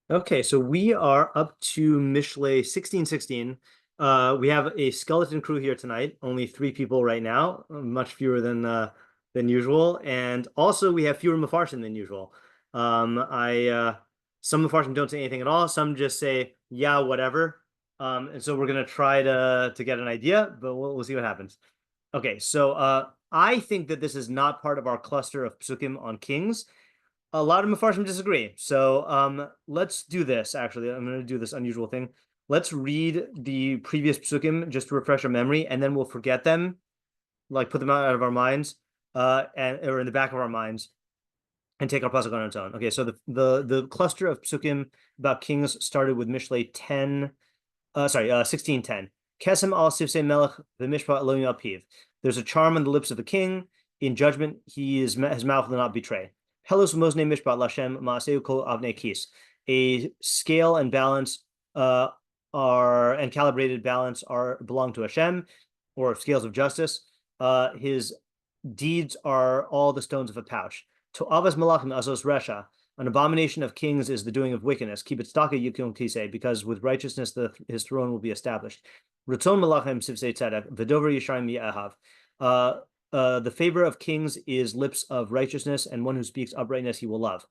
Okay, so we are up to Mishlei 1616. We have a skeleton crew here tonight, only three people right now, much fewer than usual, and also we have fewer meforshim than usual. Some meforshim don't say anything at all, some just say yeah, whatever. And so we're gonna try to get an idea, but we'll see what happens. Okay, so I think that this is not part of our cluster of pesukim on kings. A lot of meforshim disagree. So let's do this. Actually, I'm going to do this unusual thing. Let's read the previous pesukim just to refresh our memory, and then we'll forget them, like put them out of our minds, or in the back of our minds, and take our pasuk on its own. Okay, so the cluster of pesukim about kings started with Mishlei 16:10. Kesem al sivsei melech v'mishpat lo yapiv. There's a charm on the lips of a king. In judgment, his mouth will not betray. Pelos mosne mishpat lashem maaseu kol avnei kis. A scale and balance and calibrated balance belong to Hashem, or scales of justice. His deeds are all the stones of a pouch. To avas malachim azos resha. An abomination of kings is the doing of wickedness. Keep it staka yukon kisei, because with righteousness his throne will be established. Ritzon malachim sivsei tzedek v'dover yisharim ye'ahav. The favor of kings is lips of righteousness, and one who speaks uprightness he will love.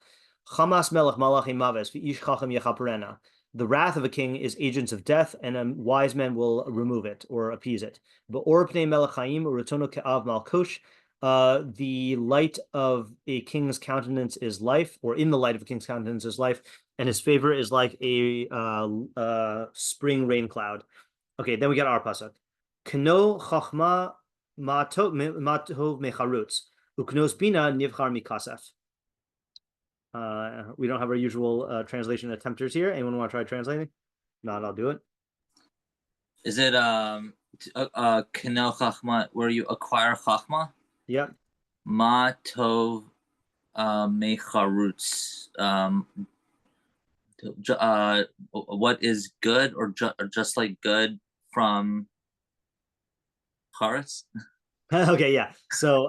Chamas melech malachim maves v'ish chacham yechaperena. The wrath of a king is agents of death, and a wise man will remove it or appease it. Be'or pnei melech chaim u'ritzono ke'av malkush. The light of a king's countenance is life, or in the light of a king's countenance is life, and his favor is like a spring rain cloud. Okay, then we got our pasuk. Kno chochmah matov mecharutz uknos bina nivchar mikasef. We don't have our usual translation attempters here. Anyone want to try translating? Not, I'll do it. Is it kno chachma where you acquire chachma? Yep. Ma tov mecharutz. What is good, or just like good from charetz? Okay, yeah. So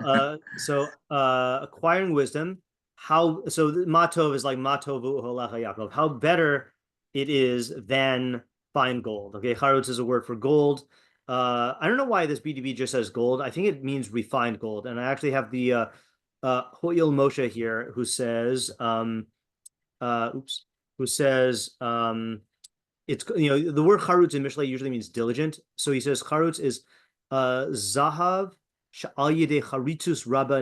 acquiring wisdom. So matov is like matovu holecha Yaakov. How better it is than fine gold. Okay, charutz is a word for gold. I don't know why this BDB just says gold. I think it means refined gold. And I actually have the Hooil Moshe here who says it's, the word charutz in Mishlei usually means diligent. So he says charutz is zahav sha'al yedei charitzus rabba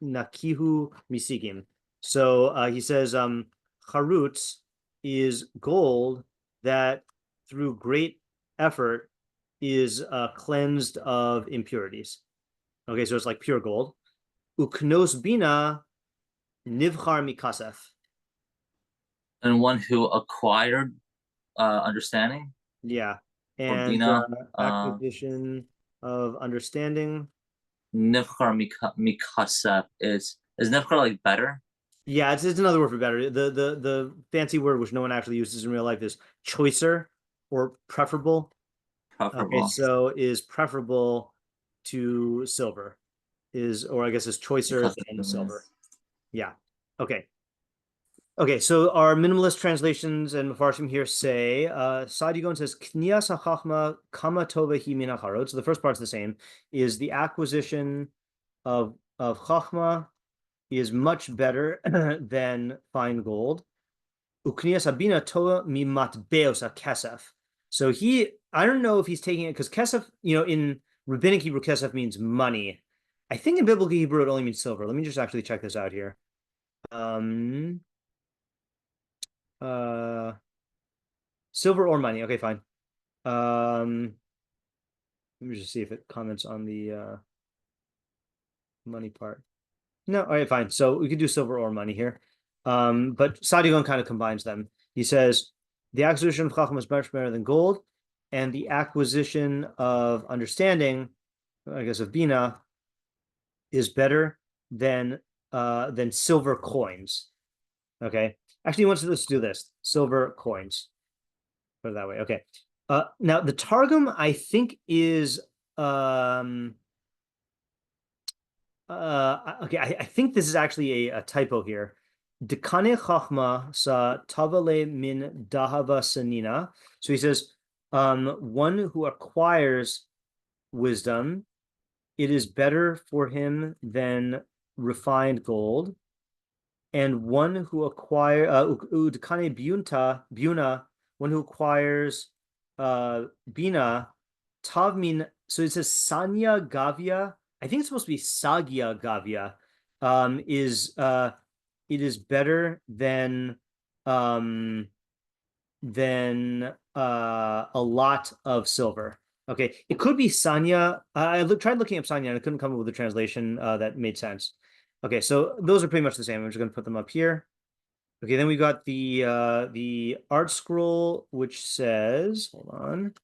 nakihu misigim. So he says charutz is gold that through great effort is cleansed of impurities. Okay, so it's like pure gold. Uknos bina nivchar mikasef. And one who acquired understanding. Yeah, and acquisition of understanding. Nivchar mikasef is nivchar like better? Yeah, it's another word for better. The fancy word which no one actually uses in real life is choicer or preferable. Okay, so is preferable to silver, or I guess is choicer than silver. Yeah. Okay. Okay, so our minimalist translations and meforshim here say, Sadigon says, Knias hachachma kama tova hi min hacharot. So the first part's the same, is the acquisition of chachma is much better than fine gold. Uknias abina tova mi matbeos kesef. So I don't know if he's taking it, because kesef, in rabbinic Hebrew, kesef means money. I think in biblical Hebrew, it only means silver. Let me just actually check this out here. Silver or money. Okay, fine. Let me just see if it comments on the money part. No, all right, fine. So we could do silver or money here. But Sadigon kind of combines them. He says the acquisition of chachma is much better than gold, and the acquisition of understanding, I guess of bina, is better than silver coins. Okay. Actually, he wants us to do this. Silver coins. Put it that way. Okay. Now the Targum, I think, is okay. I think this is actually a typo here. Dekane Chochmah sa tavale min dahava sanina. So he says, one who acquires wisdom, it is better for him than refined gold. And one who acquires Dekane Buna, one who acquires Bina, Tavmin. So it says Sanya Gavia. I think it's supposed to be Sagia Gavia. Is it is better than a lot of silver. Okay, it could be Sanya. Tried looking up Sanya and I couldn't come up with a translation that made sense. Okay, so those are pretty much the same. I'm just going to put them up here. Okay, then we got the art scroll, which says, hold on.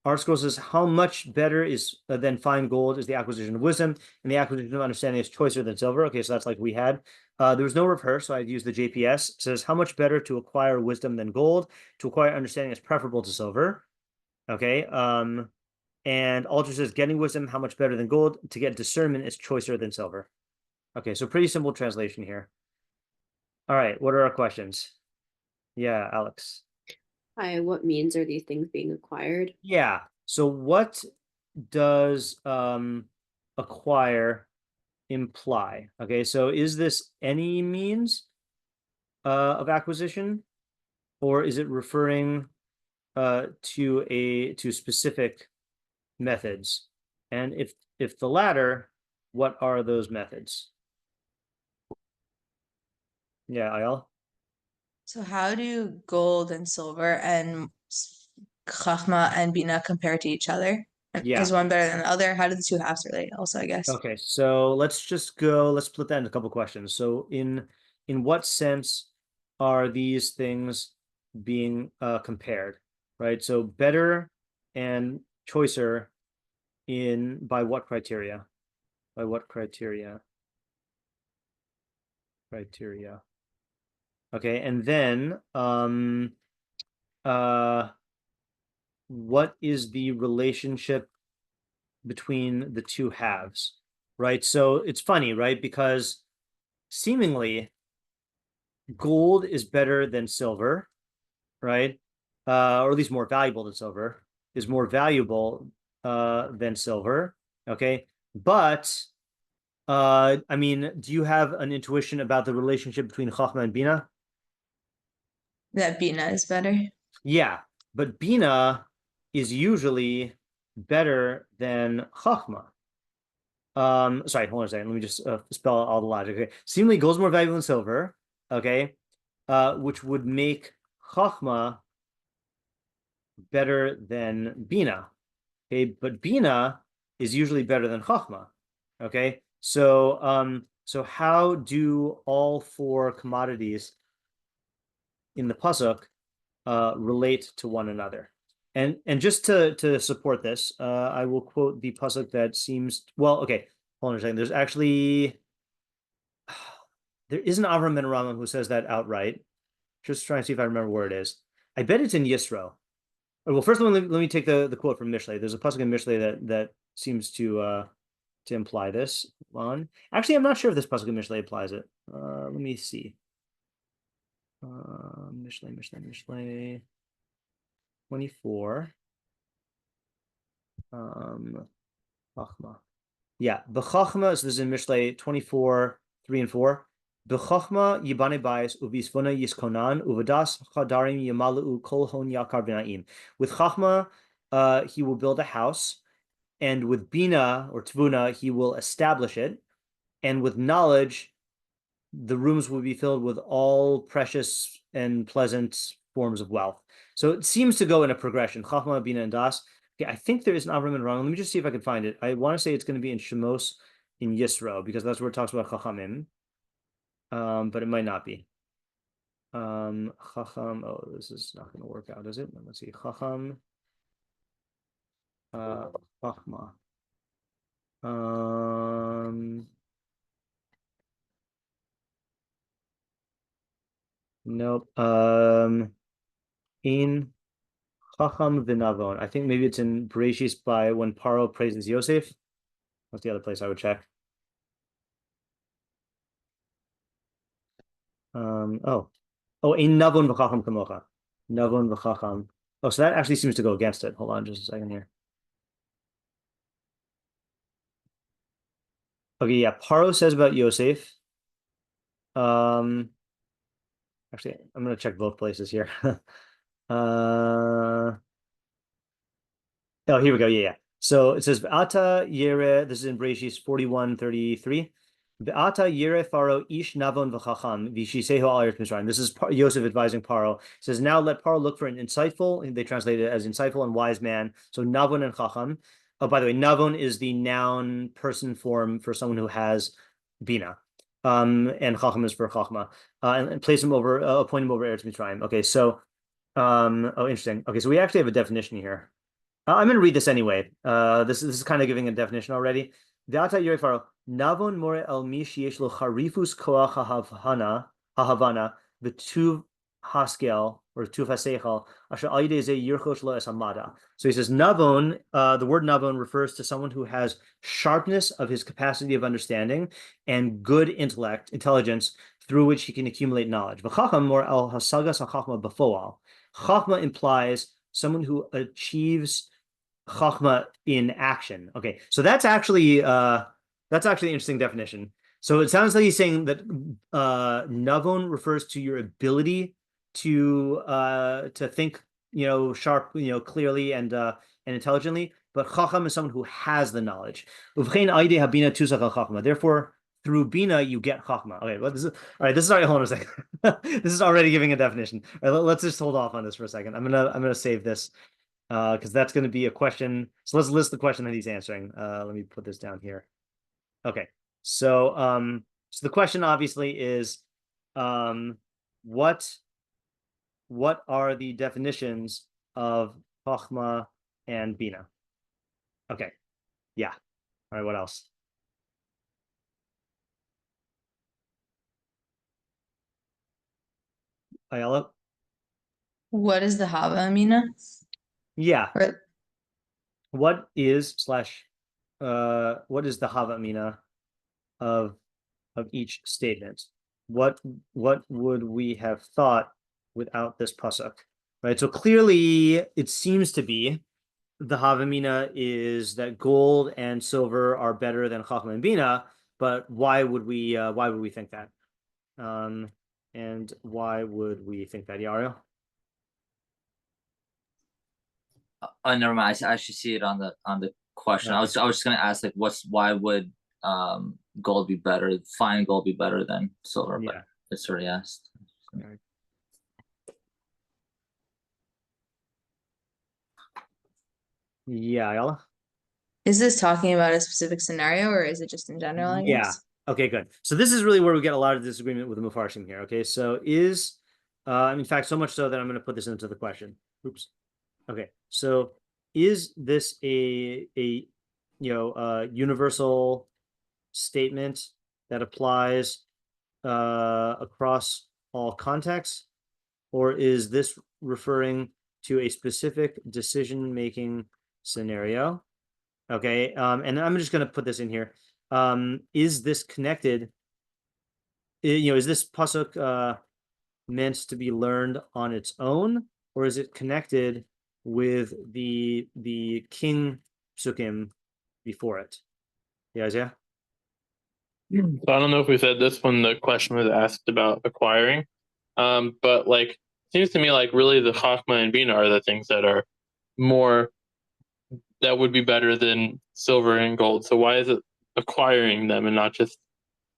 Art scroll says, how much better is than fine gold is the acquisition of wisdom, and the acquisition of understanding is choicer than silver. Okay, so that's like we had. There was no reverse, so I'd use the JPS. It says, how much better to acquire wisdom than gold? To acquire understanding is preferable to silver. Okay, and Alter says, getting wisdom, how much better than gold? To get discernment is choicer than silver. Okay, so pretty simple translation here. All right, what are our questions? Yeah, Alex. Hi, what means are these things being acquired? Yeah. So what does acquire imply? Okay, so is this any means of acquisition, or is it referring to specific methods? And if the latter, what are those methods? Yeah, Ayal. So how do gold and silver and Chochmah and Binah compare to each other? Yeah. Is one better than the other? How do the two halves relate also, I guess? Okay, so let's split that into a couple questions. So in what sense are these things being compared, right? So better and choicer by what criteria? By what criteria? Okay, and then what is the relationship between the two halves, right? So it's funny, right? Because seemingly gold is better than silver, right? Or at least more valuable than silver, is more valuable than silver. Okay. But I mean, do you have an intuition about the relationship between Chochmah and Binah? That Binah is better. Yeah, but Binah is usually better than Chochmah. Sorry, hold on a second. Let me just spell out all the logic. Okay. Seemingly gold is more valuable than silver. Okay. Which would make Chochmah better than Binah. Okay, but Binah is usually better than Chochmah. Okay, so so how do all four commodities in the pasuk relate to one another? And just to support this, I will quote the pasuk that seems well. Okay, hold on a second. There's actually there is an Avraham and Ramam who says that outright. Just trying to see if I remember where it is. I bet it's in Yisro. Well, first let me take the quote from Mishlei. There's a pasuk in Mishlei that seems to imply this. Actually, I'm not sure if this pasuk in Mishlei applies it. Let me see. Mishlei 24. Chochmah. Yeah, b'chochmah. So this is in Mishlei 24, 3 and 4. B'chochmah yibane bayis uvisvona yiskonan uvadas chadarim yamalu kol hon yakar v'naim. With chochmah, he will build a house, and with bina or tvuna, he will establish it, and with knowledge, the rooms will be filled with all precious and pleasant forms of wealth. So it seems to go in a progression. Chochmah, bina, and das. Okay, I think there is an Avraham and Ram. Let me just see if I can find it. I want to say it's going to be in Shemos in Yisro because that's where it talks about Chachamim. But it might not be. Chacham. Oh, this is not going to work out, is it? Let's see. Chacham. Chochmah. Nope. In Chacham v'Navon. I think maybe it's in Berashit by when Paro praises Yosef. That's the other place I would check. Ein navon v'chacham kamocha. Navon v'chacham. Oh, so that actually seems to go against it. Hold on just a second here. Okay, yeah. Paro says about Yosef. Actually, I'm gonna check both places here. Oh, here we go. Yeah. So it says Ata Yere. This is in Berashit 41:33. Be'ata Yere Faro ish navon v'chacham v'shisehu al eretz Mitzrayim. This is Yosef advising Paro. It says, now let Paro look for an insightful, and they translate it as insightful and wise man. So navon and chacham. Oh, by the way, navon is the noun person form for someone who has bina. And chacham is for chochmah. And place him over, appoint him over eretz Mitzrayim. Okay, so interesting. Okay, so we actually have a definition here. I'm going to read this anyway. This is kind of giving a definition already. Navon more el mi sheyesh lo charifus koach hahavana v'tuv haskel or tuv hasechal asher al yidei zeh yirchosh lo es hamada. So he says navon. The word navon refers to someone who has sharpness of his capacity of understanding and good intelligence through which he can accumulate knowledge. V'chacham more el hasagas hachachma b'foal. Chachma implies someone who achieves Chochmah in action. Okay, so that's actually an interesting definition. So it sounds like he's saying that navon refers to your ability to think, sharp, clearly and intelligently. But Chacham is someone who has the knowledge. Therefore, through Bina, you get Chochmah. Okay, well, this is already, hold on a second. This is already giving a definition. All right, let's just hold off on this for a second. I'm gonna save this because that's going to be a question. So let's list the question that he's answering. Let me put this down here. Okay, so so the question obviously is, what are the definitions of Chochmah and Bina? Okay, yeah. All right, what else? Ayala? What is the hava amina? Yeah. Or What is the hava amina of each statement? What would we have thought without this pasuk? Right. So clearly it seems to be the hava amina is that gold and silver are better than Chochmah and Binah, but why would we think that? And why would we think that, Yario? Never mind. I should see it on the question. I was just gonna ask like why would gold be better, fine gold be better than silver, but it's already asked. Yeah, Ayala? is this talking about a specific scenario or is it just in general, I guess? Okay, good. So this is really where we get a lot of disagreement with the meforshim here. Okay, so in fact, so much so that I'm going to put this into the question. Oops. Okay, so is this a universal statement that applies across all contexts, or is this referring to a specific decision-making scenario? Okay, and I'm just going to put this in here. Is this connected? Is this pasuk meant to be learned on its own, or is it connected with the king pesukim before it? Yeah, Isaiah? So I don't know if we said this when the question was asked about acquiring, but like seems to me like really the Chochmah and Binah are the things that are more that would be better than silver and gold. So why is it acquiring them and not just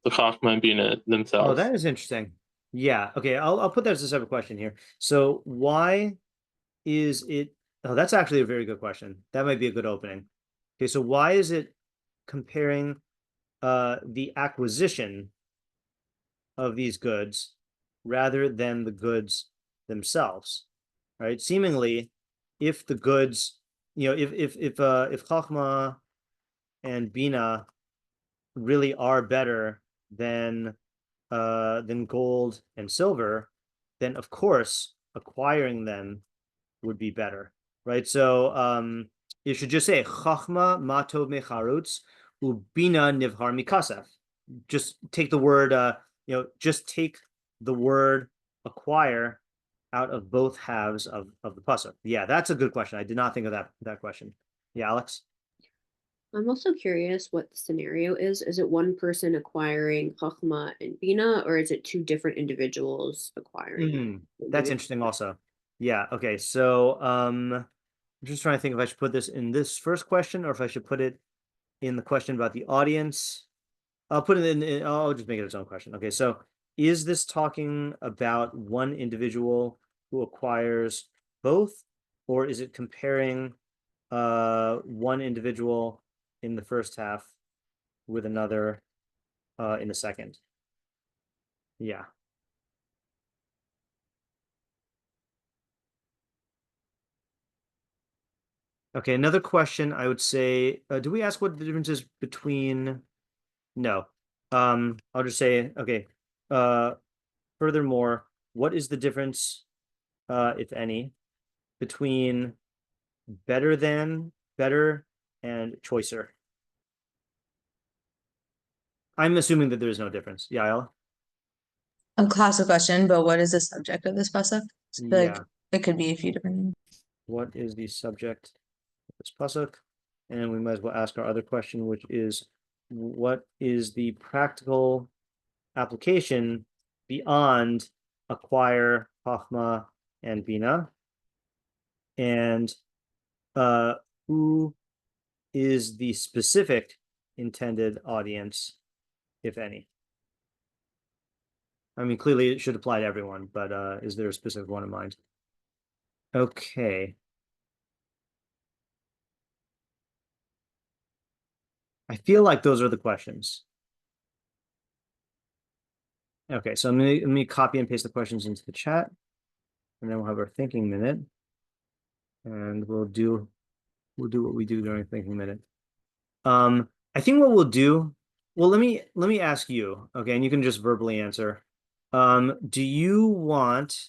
the Chochmah and Binah themselves? Oh, that is interesting. Yeah. Okay. I'll put that as a separate question here. So why is it? Oh, that's actually a very good question. That might be a good opening. Okay. So why is it comparing the acquisition of these goods rather than the goods themselves? Right. Seemingly, if the goods, if Chochmah and Binah really are better than gold and silver, then of course acquiring them would be better, right? So you should just say Chochmah matov mecharutz ubina nivhar mikasef. Just take the word, just take the word acquire out of both halves of the pasuk? Yeah, that's a good question. I did not think of that question. Yeah, Alex? I'm also curious what the scenario is. Is it one person acquiring Chochmah and Binah, or is it two different individuals acquiring? That's interesting also. Yeah, okay. So I'm just trying to think if I should put this in this first question or if I should put it in the question about the audience. I'll put it in I'll just make it its own question. Okay, so is this talking about one individual who acquires both, or is it comparing one individual in the first half with another in the second? Yeah. Okay, another question I would say, do we ask what the difference is between? No. I'll just say, okay. Furthermore, what is the difference, if any, between better than, better, and choicer? I'm assuming that there's no difference. Yeah, Ayala? A classic question, but what is the subject of this pasuk? Like, Yeah. it could be a few different things. What is the subject of this pasuk? And we might as well ask our other question, which is, what is the practical application beyond acquire, Chochmah, and Binah? And who is the specific intended audience, if any? I mean, clearly it should apply to everyone, but is there a specific one in mind? Okay. I feel like those are the questions. Okay, so let me copy and paste the questions into the chat, and then we'll have our thinking minute, and we'll do what we do during thinking minute. I think what we'll do, well, let me ask you, okay, and you can just verbally answer. Do you want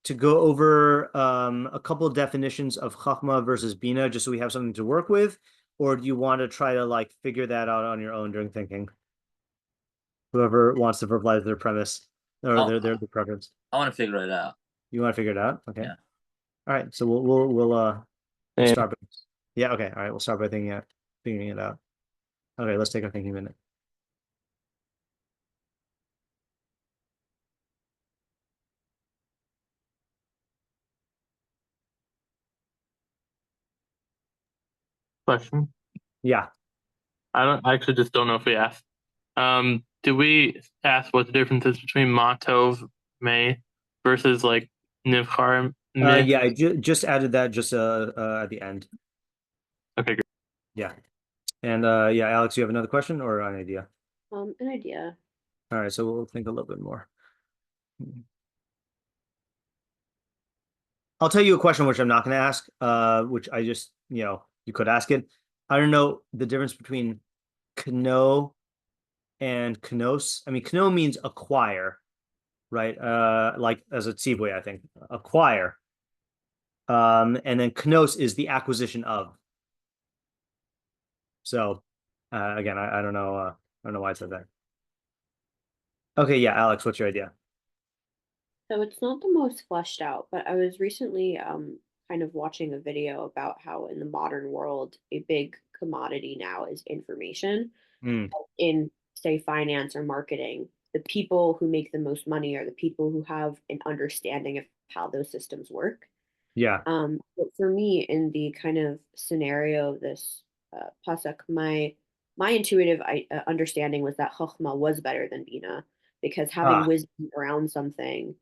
to go over a couple of definitions of Chochmah versus Binah just so we have something to work with, or do you want to try to like figure that out on your own during thinking? Whoever wants to verbalize their premise or their preference. I want to figure it out. You want to figure it out? Okay. Yeah. All right. So we'll start. Yeah. Okay. All right. We'll start by figuring it out. Okay. Let's take our thinking minute. Question. Yeah. I actually just don't know if we asked. Do we ask what the difference is between Matov May versus like Nivchar? Yeah, I just added that just at the end. Okay, great. Yeah. And yeah, Alex, you have another question or an idea? An idea. All right, so we'll think a little bit more. I'll tell you a question which I'm not going to ask, which I just, you could ask it. I don't know the difference between kno and knos. I mean, kno means acquire, right? Like as a tzibui, I think, acquire. And then knos is the acquisition of. So again, I don't know. I don't know why I said that. Okay, yeah, Alex, what's your idea? So it's not the most fleshed out, but I was recently kind of watching a video about how in the modern world a big commodity now is information. In say finance or marketing. The people who make the most money are the people who have an understanding of how those systems work. Yeah. But for me, in the kind of scenario of this pasuk, my intuitive understanding was that Chochmah was better than Binah because having wisdom around something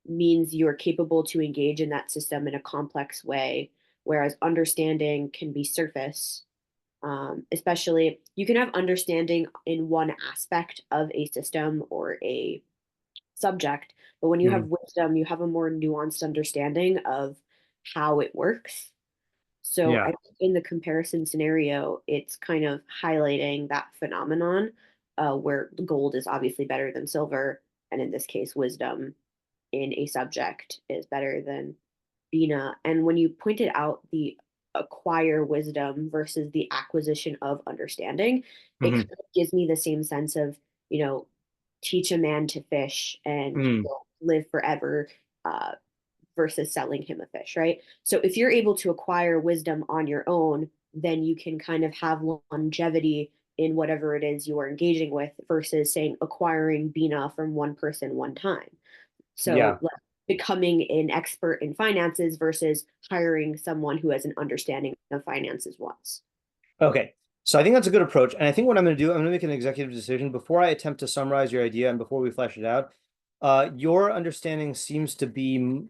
means you're capable to engage in that system in a complex way, whereas understanding can be surface. Especially, you can have understanding in one aspect of a system or a subject, but when you have wisdom, you have a more nuanced understanding of how it works. So Yeah. I think in the comparison scenario, it's kind of highlighting that phenomenon where gold is obviously better than silver, and in this case, wisdom in a subject is better than Binah. And when you pointed out the acquire wisdom versus the acquisition of understanding, it kind of gives me the same sense of, teach a man to fish and he'll live forever, versus selling him a fish, right? So if you're able to acquire wisdom on your own, then you can kind of have longevity in whatever it is you are engaging with versus saying acquiring Binah from one person one time. So like becoming an expert in finances versus hiring someone who has an understanding of finances once. Okay. So I think that's a good approach. And I think what I'm going to do, I'm going to make an executive decision before I attempt to summarize your idea and before we flesh it out. Your understanding seems to be,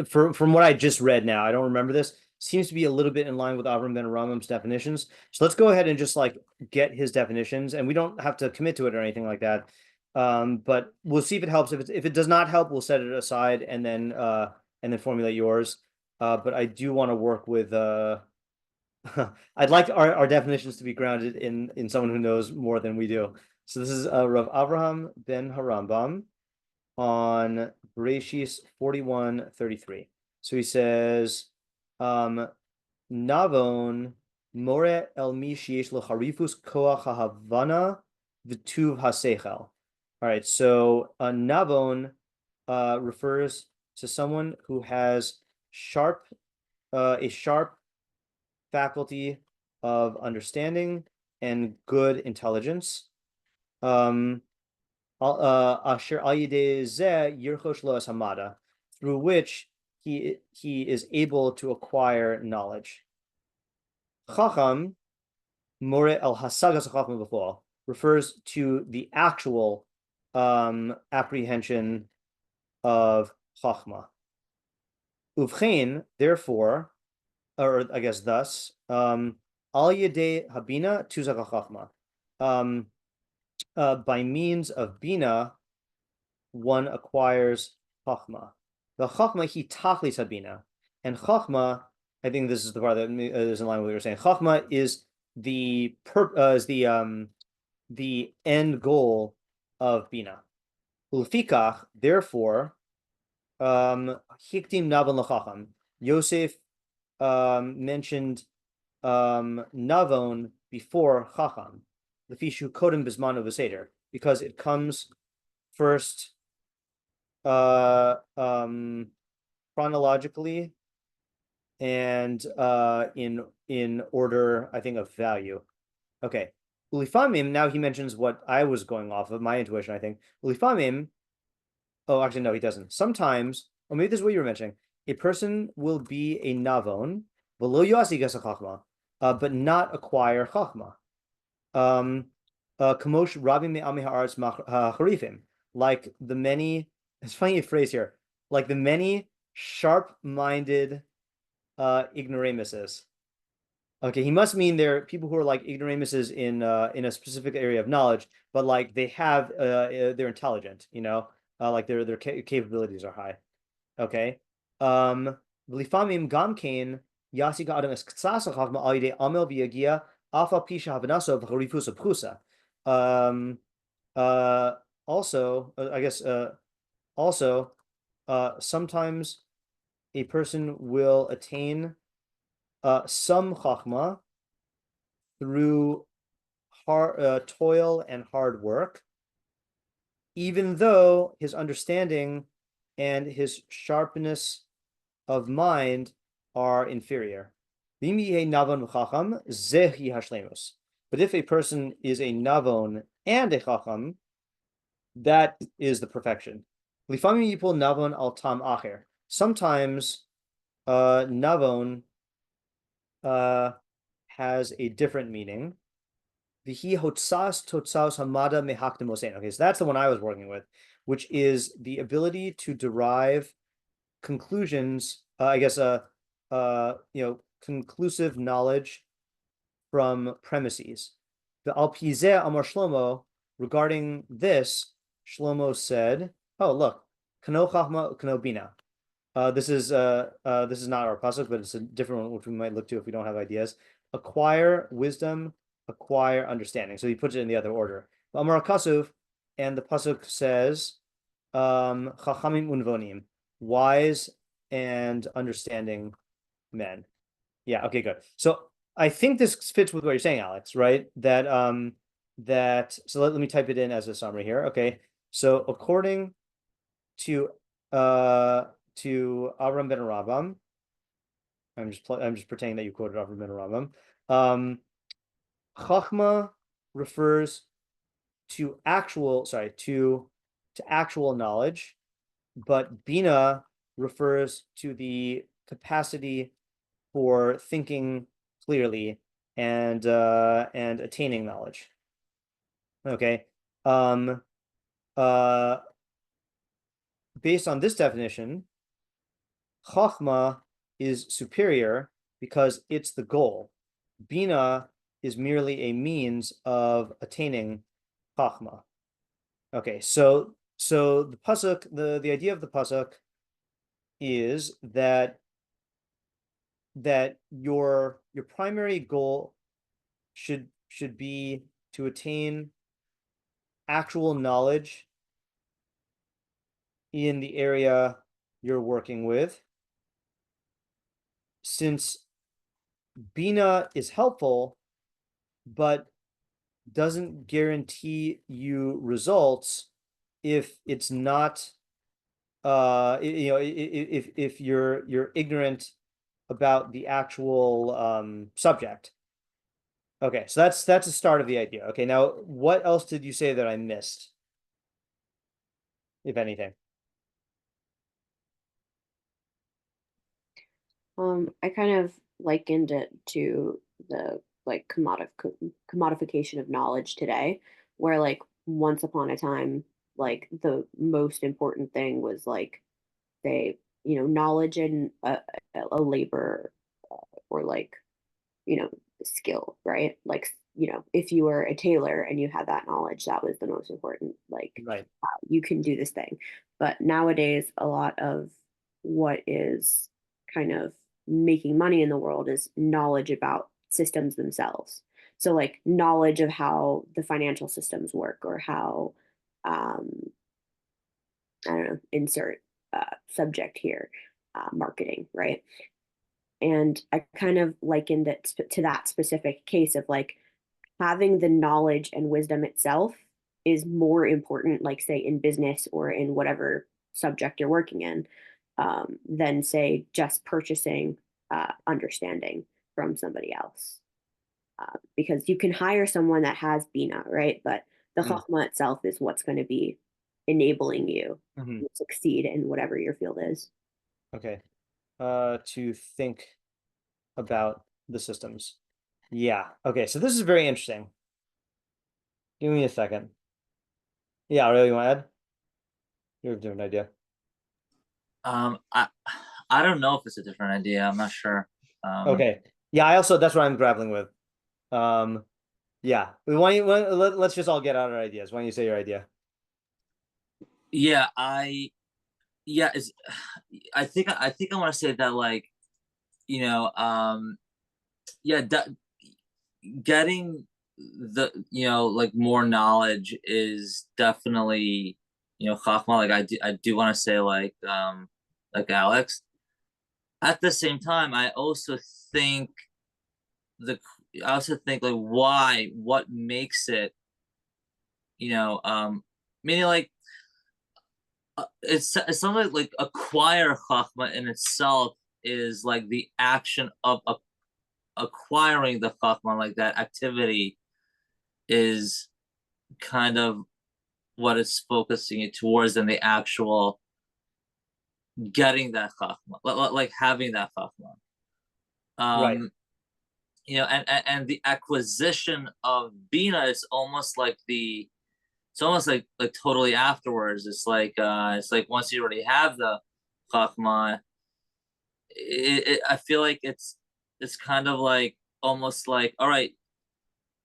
from what I just read now, I don't remember this, seems to be a little bit in line with Avraham ben Aram's definitions. So let's go ahead and just like get his definitions, and we don't have to commit to it or anything like that. But we'll see if it helps. If it does not help, we'll set it aside and then formulate yours. But I do want to work with I'd like our definitions to be grounded in someone who knows more than we do. So this is Rav Avraham ben Harambam on Berashit 41:33. So he says, Navon more el mi sheyesh lo harifus koach hahavana v'tuv hasechel. All right, so Navon refers to someone who has a sharp faculty of understanding and good intelligence. Asher al yedei zeh yirchosh lo es hamada, through which he is able to acquire knowledge. Chacham more el hasagas chachma b'fol refers to the actual apprehension of chachma. Uvchein, therefore, or I guess thus, al yedei habina tuzak chachma. By means of bina, one acquires chachma. The chachma he tachlis habina, and chachma, I think this is the part that is in line with what you're saying. Chachma is the end goal of bina. Ulfikach, therefore, hiktim navan lachacham. Yosef mentioned Navon before Chacham, Lefishu Kodem Bismanu V'Seder, because it comes first chronologically and in order, I think, of value. Okay. Ulifamim, now he mentions what I was going off of, my intuition, I think. Ulifamim, oh, actually, no, he doesn't. Sometimes, or maybe this is what you were mentioning, a person will be a navon, but not acquire chachma. Kamosh rabim me'ami ha'aretz harifim, like the many. It's funny a phrase here, like the many sharp-minded ignoramuses. Okay, he must mean they're people who are like ignoramuses in a specific area of knowledge, but like they have they're intelligent, like their capabilities are high. Okay. Lifamim gamkein yasig adam es ktsas chachma al yedei amel v'yagia afa pisha havanaso v'charifusa pchusa. Also, I guess also sometimes a person will attain some chachma through toil and hard work, even though his understanding and his sharpness of mind are inferior. But if a person is a navon and a chacham, that is the perfection. Sometimes navon has a different meaning. Okay, so that's the one I was working with, which is the ability to derive conclusions, conclusive knowledge from premises. The Al Pizeh Amar Shlomo, regarding this, Shlomo said, "Oh, look, Kano Chachma, Kano Bina." This is not our pasuk, but it's a different one which we might look to if we don't have ideas. Acquire wisdom, acquire understanding. So he puts it in the other order. Amar Kasuv, and the pasuk says, Chachamim unvonim, wise and understanding men. Yeah, okay, good. So I think this fits with what you're saying, Alex, right? So let me type it in as a summary here. Okay. So according to Avraham ben Rabam, I'm just pretending that you quoted Avraham ben Rabam. Chochmah refers to actual knowledge, but Binah refers to the capacity for thinking clearly and attaining knowledge. Okay. Based on this definition, Chochmah is superior because it's the goal. Binah is merely a means of attaining Chochmah. Okay, so the pasuk, the idea of the pasuk is that your primary goal should be to attain actual knowledge in the area you're working with. Since Binah is helpful, but doesn't guarantee you results if it's not, if you're ignorant about the actual subject. Okay, so that's the start of the idea. Okay, now what else did you say that I missed, if anything? I kind of likened it to the like commodification of knowledge today, where like once upon a time, like the most important thing was like, say, knowledge and a labor or like, skill, right? Like, if you were a tailor and you had that knowledge, that was the most important. Like, Right. you can do this thing. But nowadays, a lot of what is kind of making money in the world is knowledge about systems themselves. So, like, knowledge of how the financial systems work or how, I don't know, insert subject here, marketing, right? And I kind of likened it to that specific case of like having the knowledge and wisdom itself is more important, like say in business or in whatever subject you're working in, than say just purchasing understanding from somebody else. Because you can hire someone that has Bina, right? But the Chochmah itself is what's going to be enabling you to succeed in whatever your field is. Okay. To think about the systems. Yeah. Okay. So this is very interesting. Give me a second. Yeah. Really, you want to add? You have a different idea. I don't know if it's a different idea. I'm not sure. Okay. Yeah. That's what I'm grappling with. Yeah. Let's just all get out our ideas. Why don't you say your idea? Yeah. I think I want to say that like, getting the like more knowledge is definitely Chochmah. Like I do want to say like Alex. At the same time, I also think like what makes it meaning like it's something like acquire Chochmah in itself is like the action of acquiring the Chochmah, like that activity is kind of what it's focusing towards than the actual getting that Chochmah, like having that Chochmah. Right. And the acquisition of Bina is almost like totally afterwards. It's like once you already have the Chochmah, I feel like it's kind of like almost like, all right,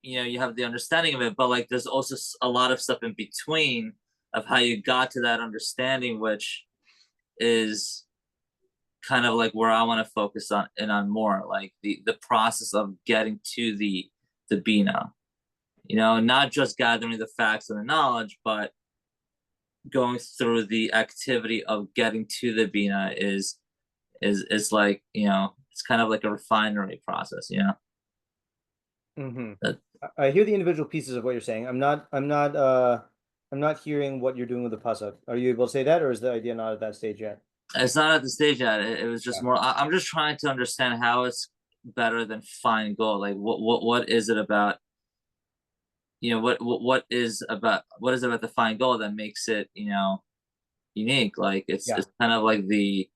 you have the understanding of it, but like there's also a lot of stuff in between of how you got to that understanding, which is kind of like where I want to focus on more, like the process of getting to the Bina, not just gathering the facts and the knowledge, but going through the activity of getting to the Bina is like, it's kind of like a refinery process, I hear the individual pieces of what you're saying. I'm not I'm not hearing what you're doing with the pasuk. Are you able to say that, or is the idea not at that stage yet? It's not at the stage yet. It was just more. I'm just trying to understand how it's better than fine gold. Like what is it about? What is about the fine gold that makes it unique? Like it's kind of like the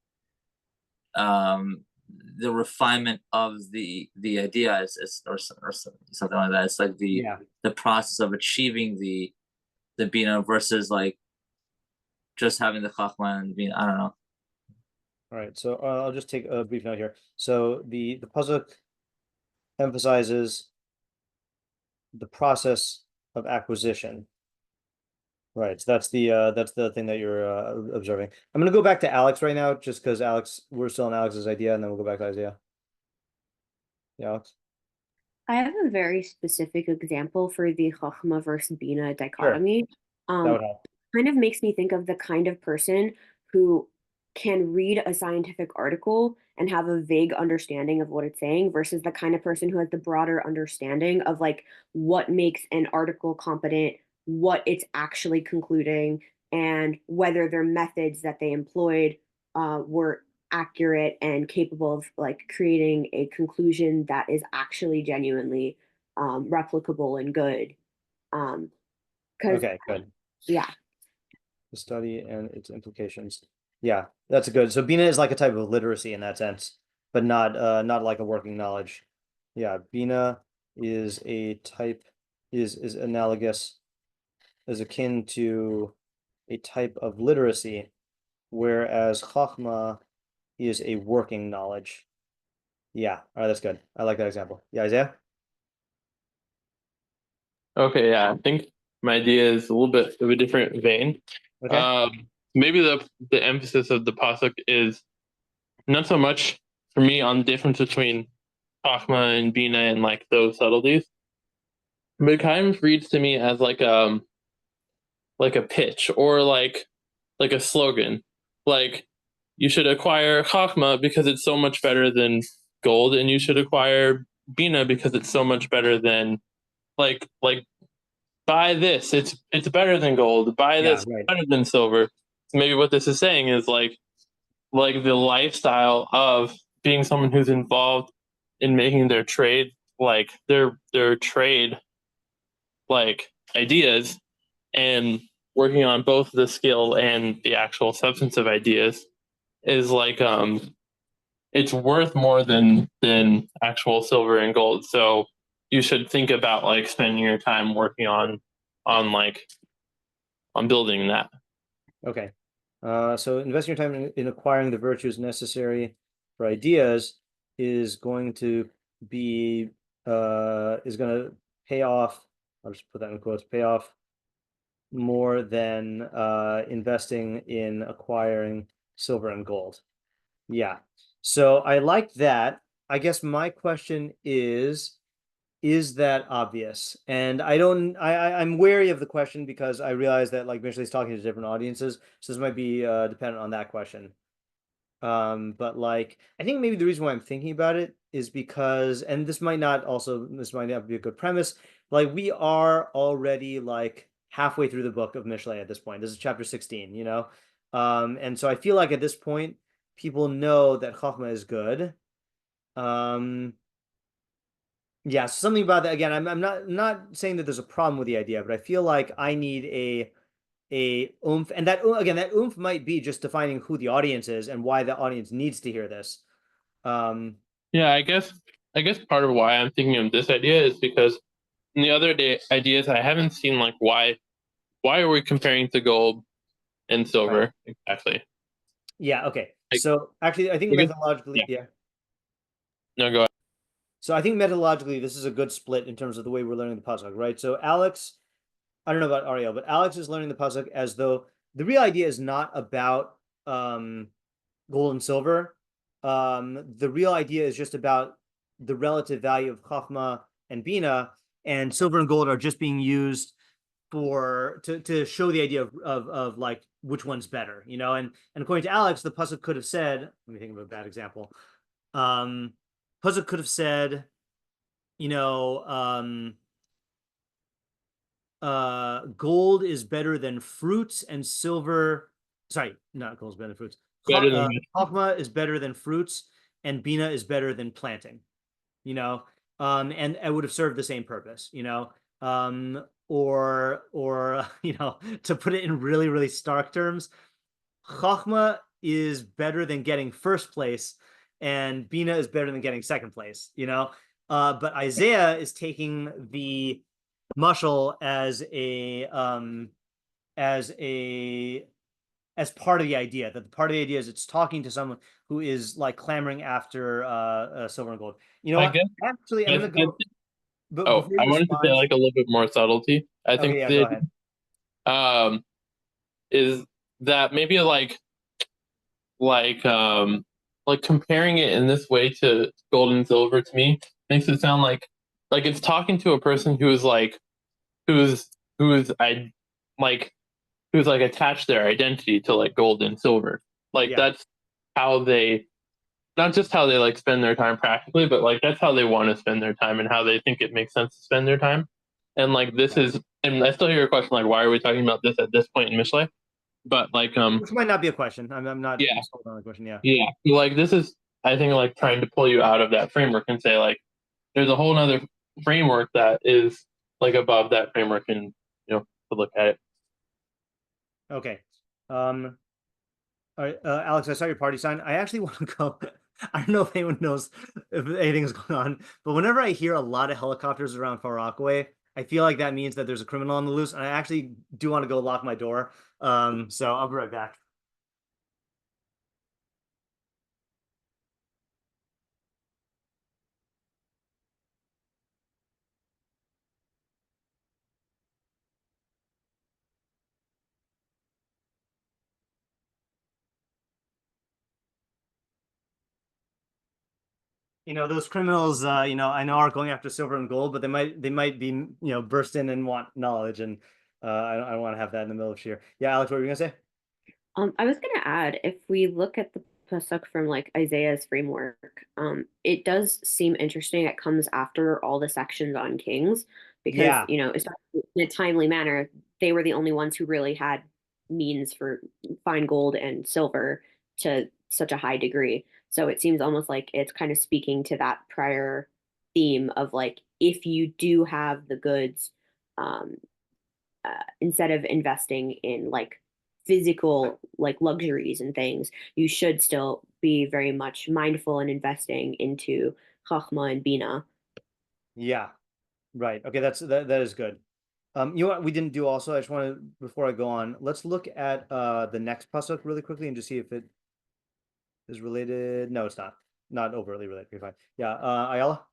refinement of the idea or something like that. It's like the process of achieving the Binah versus like just having the Chochmah and Binah. I don't know. All right, so I'll just take a brief note here. So the pasuk emphasizes the process of acquisition. Right, so that's the thing that you're observing. I'm gonna go back to Alex right now, just because we're still on Alex's idea, and then we'll go back to Isaiah. Yeah, Alex. I have a very specific example for the Chochmah versus Binah dichotomy. That would help. Kind of makes me think of the kind of person who can read a scientific article and have a vague understanding of what it's saying versus the kind of person who has the broader understanding of like what makes an article competent, what it's actually concluding, and whether their methods that they employed were accurate and capable of like creating a conclusion that is actually genuinely replicable and good. Okay, good. Yeah. The study and its implications. Yeah, that's good. So Binah is like a type of literacy in that sense, but not like a working knowledge. Yeah, Binah is a type is analogous, is akin to a type of literacy, whereas Chochmah is a working knowledge. Yeah, all right, that's good. I like that example. Yeah, Isaiah? Okay, yeah, I think my idea is a little bit of a different vein. Okay. Maybe the emphasis of the pasuk is not so much for me on the difference between Chochmah and Binah and like those subtleties, but it kind of reads to me as like a pitch or like a slogan, like you should acquire Chochmah because it's so much better than gold, and you should acquire Binah because it's so much better than like buy this, it's better than gold. Buy this, right. better than silver. So maybe what this is saying is like the lifestyle of being someone who's involved in making their trade, like their trade, like ideas, and working on both the skill and the actual substance of ideas is like it's worth more than actual silver and gold. So you should think about like spending your time working on building that. Okay. So investing your time in acquiring the virtues necessary for ideas is going to be is going to pay off. I'll just put that in quotes. Pay off more than investing in acquiring silver and gold. Yeah. So I like that. I guess my question is that obvious? And I'm wary of the question because I realize that like Mishlei is talking to different audiences, so this might be dependent on that question. But like I think maybe the reason why I'm thinking about it is because, and this might not be a good premise, like we are already like halfway through the book of Mishlei at this point. This is chapter 16, and so I feel like at this point people know that Chochmah is good. Yeah, something about that. Again, I'm not saying that there's a problem with the idea, but I feel like I need a oomph, and that oomph might be just defining who the audience is and why the audience needs to hear this. Yeah, I guess part of why I'm thinking of this idea is because in the other ideas I haven't seen like why are we comparing to gold and silver exactly? Yeah. Okay. So actually, I think methodologically, yeah. No, go ahead. So I think methodologically, this is a good split in terms of the way we're learning the pasuk, right? So Alex, I don't know about Ariel, but Alex is learning the pasuk as though the real idea is not about gold and silver. The real idea is just about the relative value of Chochmah and Binah, and silver and gold are just being used to show the idea of like which one's better, and according to Alex, the pasuk could have said, let me think of a bad example. Pasuk could have said, gold is better than fruits and silver. Sorry, not gold is better than fruits. Better than Chochmah is better than fruits, and Binah is better than planting. And it would have served the same purpose. Or to put it in really, really stark terms, Chochmah is better than getting first place, and Binah is better than getting second place. But Isaiah is taking the mushal as part of the idea. That the part of the idea is it's talking to someone who is like clamoring after silver and gold. Actually, I'm gonna go. But I wanted to say like a little bit more subtlety. I think go ahead. Is that maybe like comparing it in this way to gold and silver to me makes it sound like it's talking to a person who's attached their identity to like gold and silver. That's how they, not just how they like spend their time practically, but like that's how they want to spend their time and how they think it makes sense to spend their time. And like this is, and I still hear your question like, why are we talking about this at this point in Mishlei? But like which might not be a question. I'm not sold on the question. Yeah. Like this is, I think, like trying to pull you out of that framework and say like there's a whole other framework that is like above that framework, and to look at it. Okay. All right, Alex, I saw your party sign. I actually want to go. I don't know if anyone knows if anything is going on, but whenever I hear a lot of helicopters around Far Rockaway, I feel like that means that there's a criminal on the loose, and I actually do want to go lock my door. So I'll be right back. Those criminals, I know are going after silver and gold, but they might be, burst in and want knowledge, and I don't want to have that in the middle of shiur. Yeah, Alex, what were you gonna say? I was gonna add, if we look at the pasuk from like Isaiah's framework, it does seem interesting. It comes after all the sections on kings because especially in a timely manner, they were the only ones who really had means for fine gold and silver to such a high degree. So it seems almost like it's kind of speaking to that prior theme of like, if you do have the goods, instead of investing in like physical like luxuries and things, you should still be very much mindful and investing into Chochmah and Binah. Yeah, right. Okay, that is good. You know what we didn't do also? I just want to, before I go on, let's look at the next pasuk really quickly and just see if it is related. No, it's not overtly related. Okay, fine. Yeah, Ayala.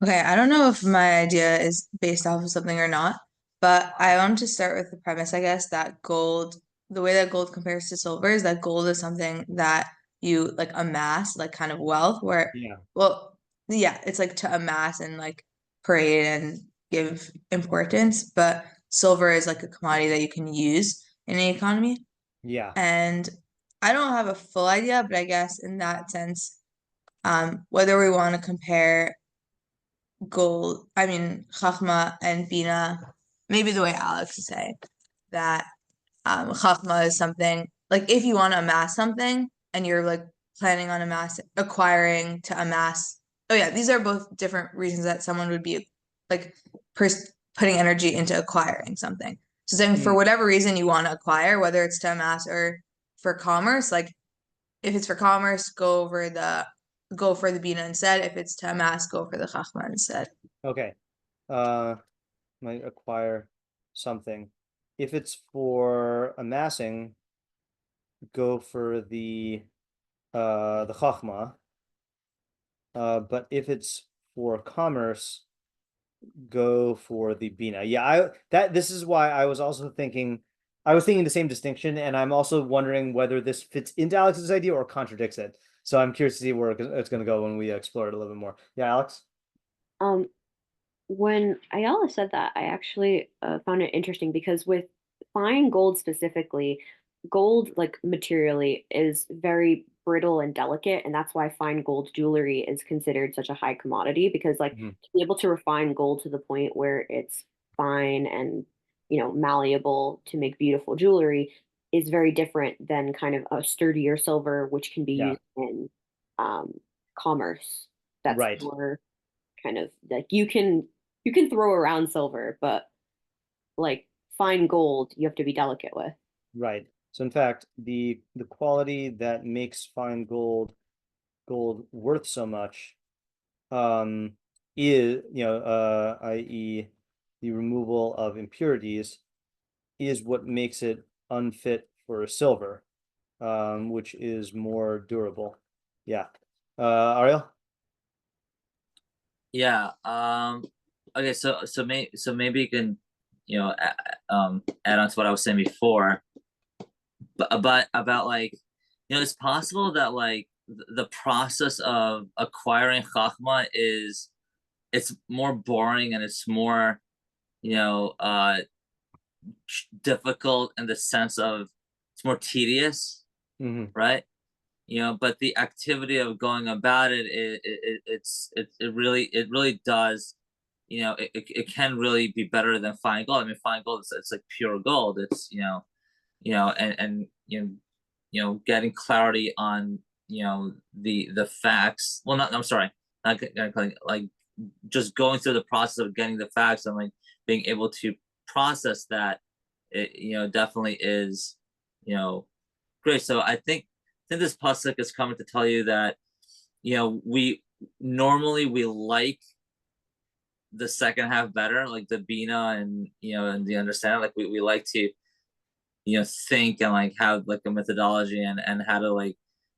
Okay, I don't know if my idea is based off of something or not, but I want to start with the premise, I guess, that gold, the way that gold compares to silver is that gold is something that you like amass, like kind of wealth, where, it's like to amass and like parade and give importance, but silver is like a commodity that you can use in the economy. Yeah. And I don't have a full idea, but I guess in that sense, whether we want to compare Chochmah and Binah, maybe the way Alex is saying that Chochmah is something like if you want to amass something and you're like planning on acquiring to amass. Oh yeah, these are both different reasons that someone would be like putting energy into acquiring something. So saying for whatever reason you want to acquire, whether it's to amass or for commerce, like if it's for commerce, go for the Binah instead. If it's to amass, go for the Chochmah instead. Okay. Might acquire something. If it's for amassing, go for the Chochmah. But if it's for commerce, go for the Binah. Yeah, this is why I was also thinking. I was thinking the same distinction, and I'm also wondering whether this fits into Alex's idea or contradicts it. So I'm curious to see where it's going to go when we explore it a little bit more. Yeah, Alex? When Ayala said that, I actually found it interesting because with fine gold specifically, gold like materially is very brittle and delicate, and that's why fine gold jewelry is considered such a high commodity because like to be able to refine gold to the point where it's fine and, malleable to make beautiful jewelry is very different than kind of a sturdier silver, which can be used in commerce. That's Right. more kind of like you can throw around silver, but like fine gold, you have to be delicate with. Right. So in fact, the quality that makes fine gold worth so much is, i.e. the removal of impurities, is what makes it unfit for a silver, which is more durable. Yeah. Ariel? Yeah. Okay. So maybe you can, add on to what I was saying before, but about like, it's possible that like the process of acquiring Chochmah it's more boring and it's more, difficult in the sense of it's more tedious, right? But the activity of going about it, it really does, it can really be better than fine gold. I mean, fine gold, it's like pure gold. It's and getting clarity on the facts. Well, not I'm sorry, not like just going through the process of getting the facts and like being able to process that, it definitely is great. So I think this pasuk is coming to tell you that we normally like the second half better, like the Binah and and the understanding. Like we like to think and like have like a methodology and how to like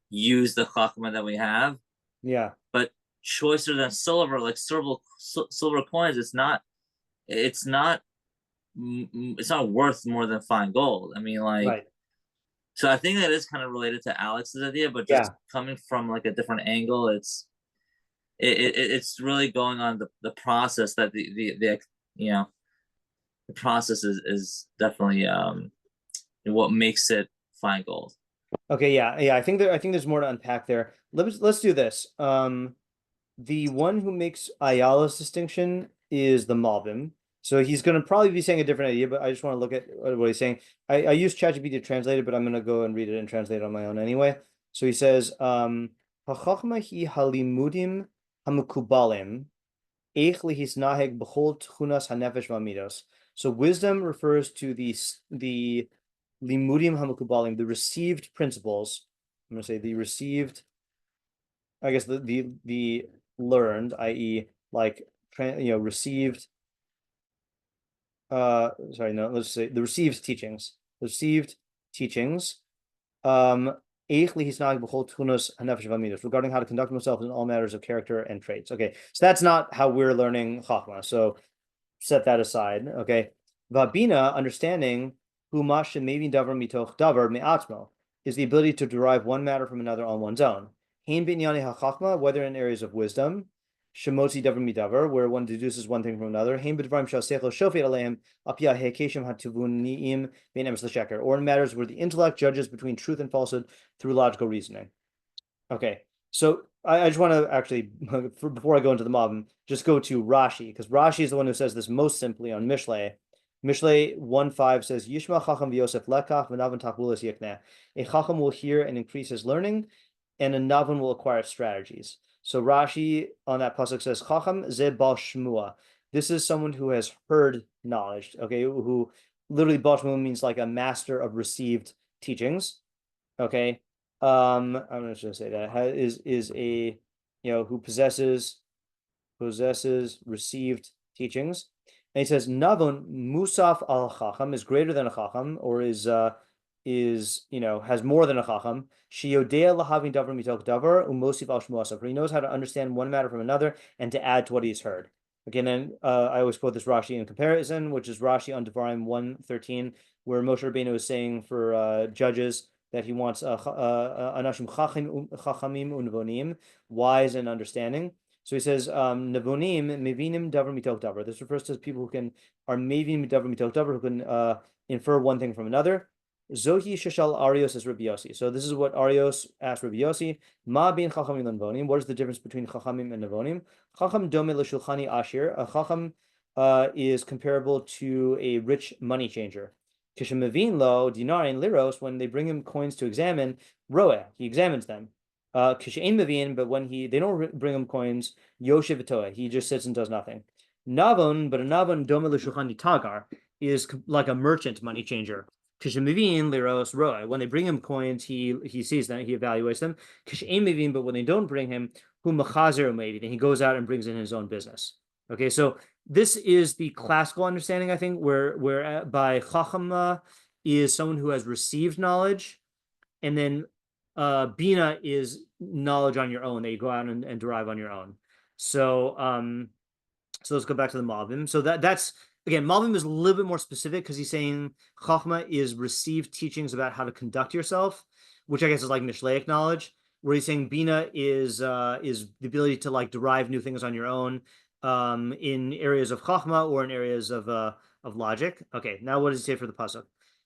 use the Chochmah that we have. Yeah. But choicer than silver, like silver coins, it's not worth more than fine gold. I mean, like, Right. So I think that is kind of related to Alex's idea, but just coming from like a different angle, it's really going on the process that the process is definitely what makes it fine gold. Okay, yeah. I think there's more to unpack there. Let's do this. The one who makes Ayala's distinction is the Malbim. So he's going to probably be saying a different idea, but I just want to look at what he's saying. I use ChatGPT to translate it, but I'm going to go and read it and translate it on my own anyway. So he says, "Hachachma hi halimudim hamukubalim eich lihisnaheg b'chol tchunas hanefesh v'amidos." So wisdom refers to the limudim hamukubalim, the received principles. I'm going to say the received, I guess the learned, i.e. like received. Sorry, no, let's say the received teachings. Regarding how to conduct himself in all matters of character and traits. Okay, so that's not how we're learning Chochmah. So set that aside. Okay, Vabina, understanding is the ability to derive one matter from another on one's own. Whether in areas of wisdom, Shemotzi davar midavar, where one deduces one thing from another, or in matters where the intellect judges between truth and falsehood through logical reasoning. Okay, so I just want to actually, before I go into the Malbim, just go to Rashi, because Rashi is the one who says this most simply on Mishlei. Mishlei 1:5 says, Yishma Chacham v'Yosef lekach v'navon tachbulas yikneh. A Chacham will hear and increase his learning, and a Navon will acquire strategies. So Rashi on that pasuk says, Chacham ze bal shmua. This is someone who has heard knowledge, okay, who literally bal shmua means like a master of received teachings, okay. I'm just gonna say that is a who possesses received teachings. And he says Navon Musaf al Chacham is greater than a Chacham, or is has more than a Chacham. Shiyodea lahavin davar mitok davar umosif al shmuasav. He knows how to understand one matter from another and to add to what he's heard. Again, and I always quote this Rashi in comparison, which is Rashi on Devarim 1:13, where Moshe Rabbeinu is saying for judges that he wants anashim chachamim unvonim, wise and understanding. So he says, "Nevonim mevinim davar mitok davar." This refers to people who are mevinim davar mitok davar, who can infer one thing from another. Zohi sheshal Arios is Rabbi Yossi. So this is what Arios asked Rabbi Yossi. Ma bin chachamim and nevonim. What is the difference between chachamim and nevonim? Chacham dome l'shulchani ashir. A chacham is comparable to a rich money changer. Kishemavin lo dinarin liros, when they bring him coins to examine, roeh, he examines them. Kishein mavin, but when they don't bring him coins, yoshev v'toeh, he just sits and does nothing. Navon, but a navon dome l'shuchani tagar is like a merchant money changer. Kishemavin liros roeh, when they bring him coins, he sees them, he evaluates them. Kishein mavin, but when they don't bring him, hu machazer maybe, then he goes out and brings in his own business. Okay, so this is the classical understanding, I think, where by Chochmah is someone who has received knowledge, and then Binah is knowledge on your own that you go out and derive on your own. So so let's go back to the Malbim. So that's again, Malbim is a little bit more specific because he's saying Chochmah is received teachings about how to conduct yourself, which I guess is like Mishleic knowledge. Where he's saying Binah is the ability to like derive new things on your own. In areas of Chochmah or in areas of logic. Okay, now what does he say for the pasuk?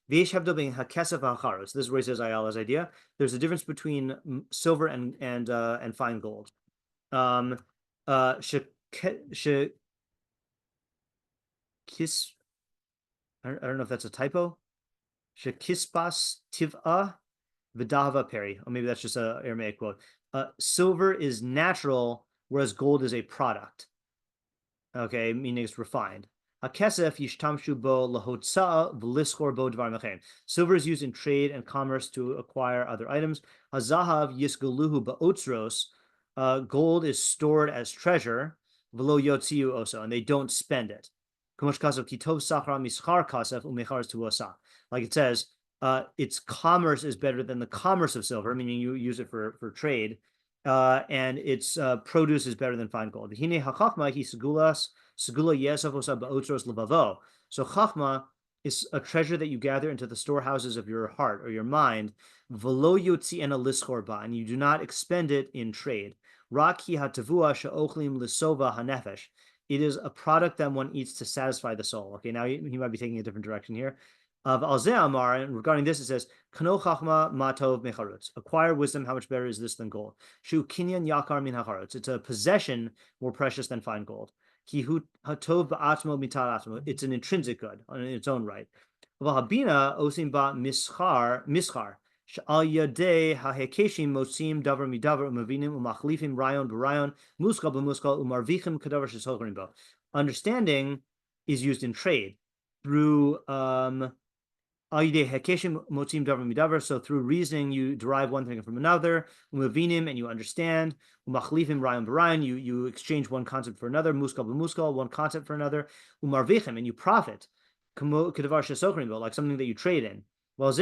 This is where he says Ayala's idea. There's a difference between silver and fine gold. I don't know if that's a typo. Shekispas tiv'a v'dahava peri. Or maybe that's just a Aramaic quote. Silver is natural, whereas gold is a product. Okay, meaning it's refined. Hakesef yishtamshu bo lahotza v'liskor bo dvar mechem. Silver is used in trade and commerce to acquire other items. Hazahav yisgaluhu ba'otzros. Gold is stored as treasure. V'lo yotziu oso, and they don't spend it. Like it says, its commerce is better than the commerce of silver, meaning you use it for trade. And its produce is better than fine gold. So Chochmah is a treasure that you gather into the storehouses of your heart or your mind, and you do not expend it in trade. It is a product that one eats to satisfy the soul. Okay, now he might be taking a different direction here. Of Amar, and regarding this, it says, Kano Chachma Matov Mecharutz. Acquire wisdom, how much better is this than gold? Shu Kinyan Yakar Min Hacharutz. It's a possession more precious than fine gold. Kihu Hatov Ba'atmo Mitar Atmo. It's an intrinsic good in its own right. Vahabina Osim Ba Mischar. Sha'al Yadeh Hahekeshim Mosim Davar Midavar Umavinim Umachlifim Rayon Barayon Muskal B'Muskal Umarvichim Kadavar Sheshochrim Bo. Understanding is used in trade through so through reasoning, you derive one thing from another. And you understand. You exchange one concept for another. One concept for another. And you profit. Like something that you trade in. That's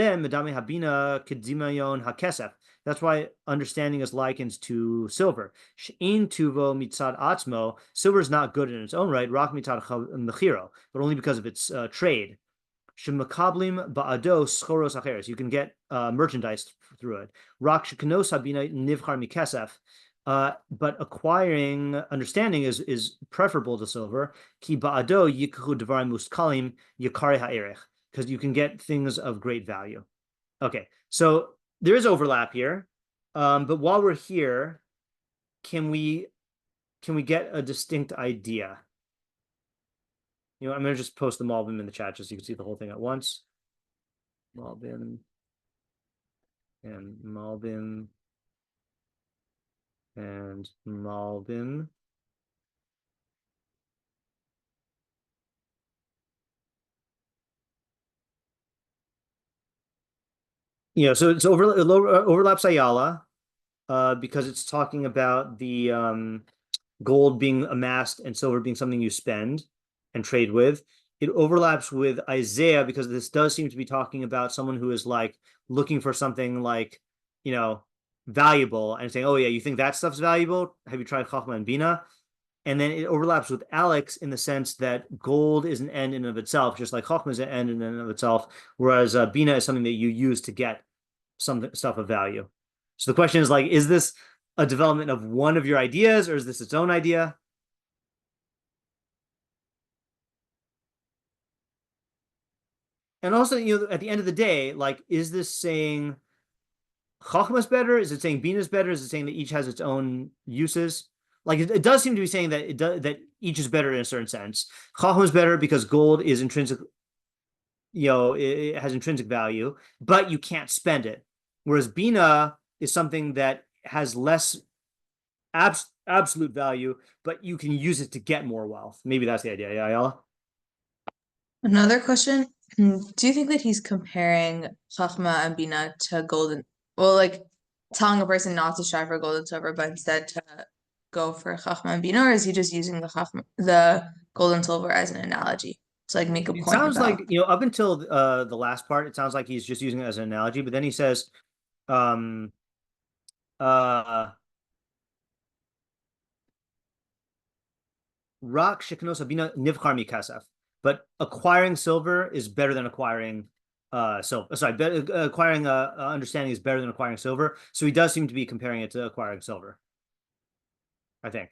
why understanding is likened to silver. Silver is not good in its own right, but only because of its trade. Shemakablim ba'ado schoros acheres. You can get merchandise through it. Rak shekanos habina nivchar mikesef. But acquiring understanding is preferable to silver. Ki ba'ado yikahu devarim muskalim yakare ha'erech. Because you can get things of great value. Okay, so there is overlap here. But while we're here, can we get a distinct idea? I'm going to just post the Malbim in the chat just so you can see the whole thing at once. Malbim and Malbim and Malbim. So it's overlaps Ayala because it's talking about the gold being amassed and silver being something you spend and trade with. It overlaps with Isaiah because this does seem to be talking about someone who is like looking for something like, valuable and saying, oh yeah, you think that stuff's valuable? Have you tried Chochmah and Binah? And then it overlaps with Alex in the sense that gold is an end in and of itself, just like Chochmah is an end in and of itself, whereas Binah is something that you use to get some stuff of value. So the question is like, is this a development of one of your ideas or is this its own idea? And also, at the end of the day, like, is this saying Chochmah is better? Is it saying Binah is better? Is it saying that each has its own uses? like it does seem to be saying that that each is better in a certain sense. Chochmah is better because gold is intrinsic, it has intrinsic value, but you can't spend it. Whereas Binah is something that has less absolute value, but you can use it to get more wealth. Maybe that's the idea. Yeah, Ayala? Another question. Do you think that he's comparing Chochmah and Binah to gold and, well, like telling a person not to strive for gold and silver, but instead to go for Chochmah and Binah, or is he just using the gold and silver as an analogy to like make a point? It sounds about? like, up until the last part, it sounds like he's just using it as an analogy, but then he says, Rak sheknos abina nivchar mikasef. But acquiring silver is better than acquiring silver. Sorry, acquiring understanding is better than acquiring silver. So he does seem to be comparing it to acquiring silver, I think.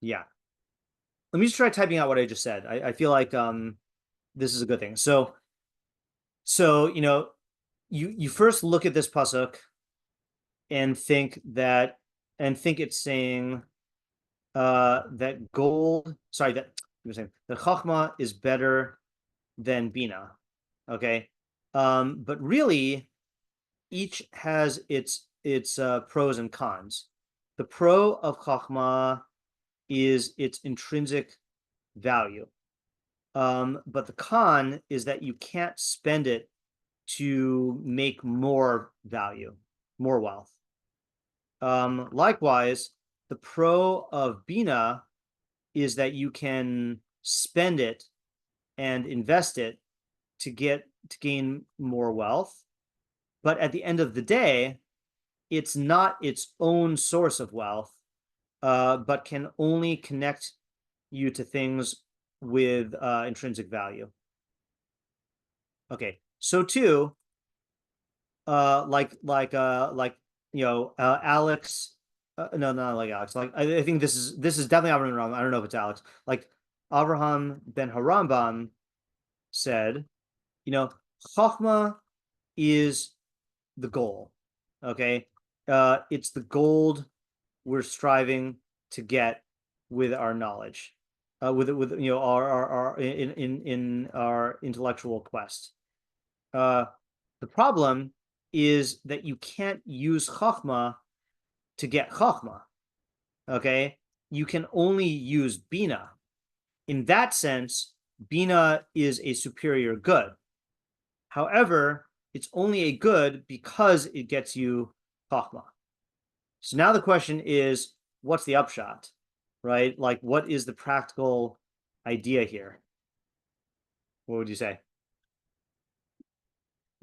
Yeah. Let me just try typing out what I just said. I feel like this is a good thing. So you first look at this pasuk and think it's saying that gold, sorry, that Chochmah is better than Binah. Okay. But really each has its pros and cons. The pro of Chochmah is its intrinsic value. But the con is that you can't spend it to make more value, more wealth. Likewise, the pro of Binah is that you can spend it and invest it to gain more wealth. But at the end of the day, it's not its own source of wealth, but can only connect you to things with intrinsic value. Okay, so too, Alex. No, not like Alex. Like I think this is definitely Avraham wrong. I don't know if it's Alex. Like Avraham ben Harambam said, Chochmah is the goal. Okay, it's the gold we're striving to get with our knowledge, with our in our intellectual quest. The problem is that you can't use Chochmah to get Chochmah. Okay, you can only use Binah. In that sense, Binah is a superior good. However, it's only a good because it gets you Chochmah. So now the question is, what's the upshot, right? Like, what is the practical idea here? What would you say?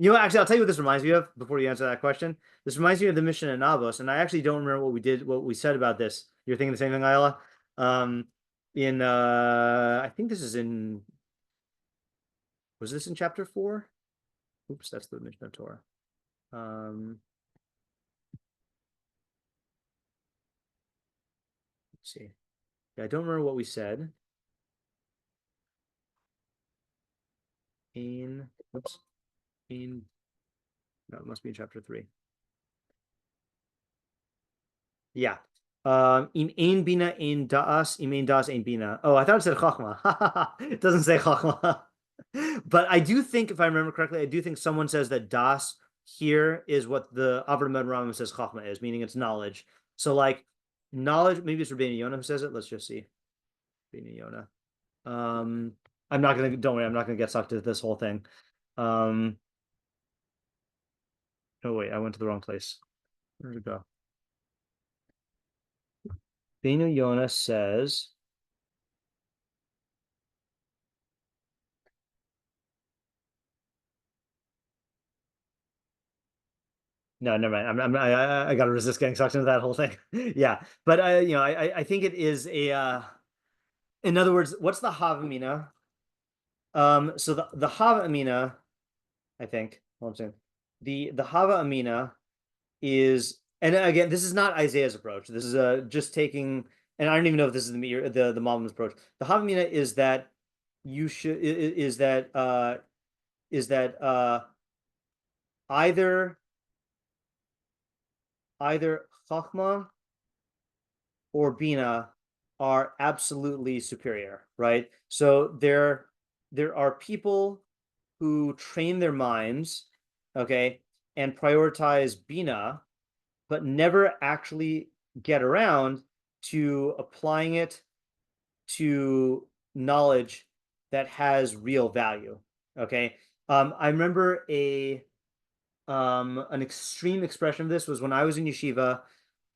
Actually, I'll tell you what this reminds me of before you answer that question. This reminds me of the Mishnah in Avos, and I actually don't remember what we said about this. You're thinking the same thing, Ayala? I think this is was this in chapter 4? Oops, that's the Mishnah Torah. Let's see. Yeah, I don't remember what we said. No, it must be in chapter 3. Yeah. In ein bina ein daas, im ein daas ein bina. Oh, I thought it said Chochmah. It doesn't say Chochmah. But I do think, if I remember correctly, I do think someone says that das here is what the Avraham and Ramam says Chochmah is, meaning it's knowledge. So like knowledge, maybe it's Rabbeinu Yonah who says it. Let's just see. Rabbeinu Yonah. Don't worry, I'm not gonna get sucked into this whole thing. Oh wait, I went to the wrong place. Where did it go? Rabbeinu Yonah says, no, never mind. I gotta resist getting sucked into that whole thing. Yeah, but I think it is a. In other words, what's the Havamina? So the Havamina, I think. Hold on a second. The Havamina is, and again, this is not Isaiah's approach. This is just taking, and I don't even know if this is the Malbim's approach. The Havamina is that you should is that either Chochmah or Binah are absolutely superior, right? So there are people who train their minds, okay, and prioritize Binah, but never actually get around to applying it to knowledge that has real value. Okay. I remember an extreme expression of this was when I was in yeshiva.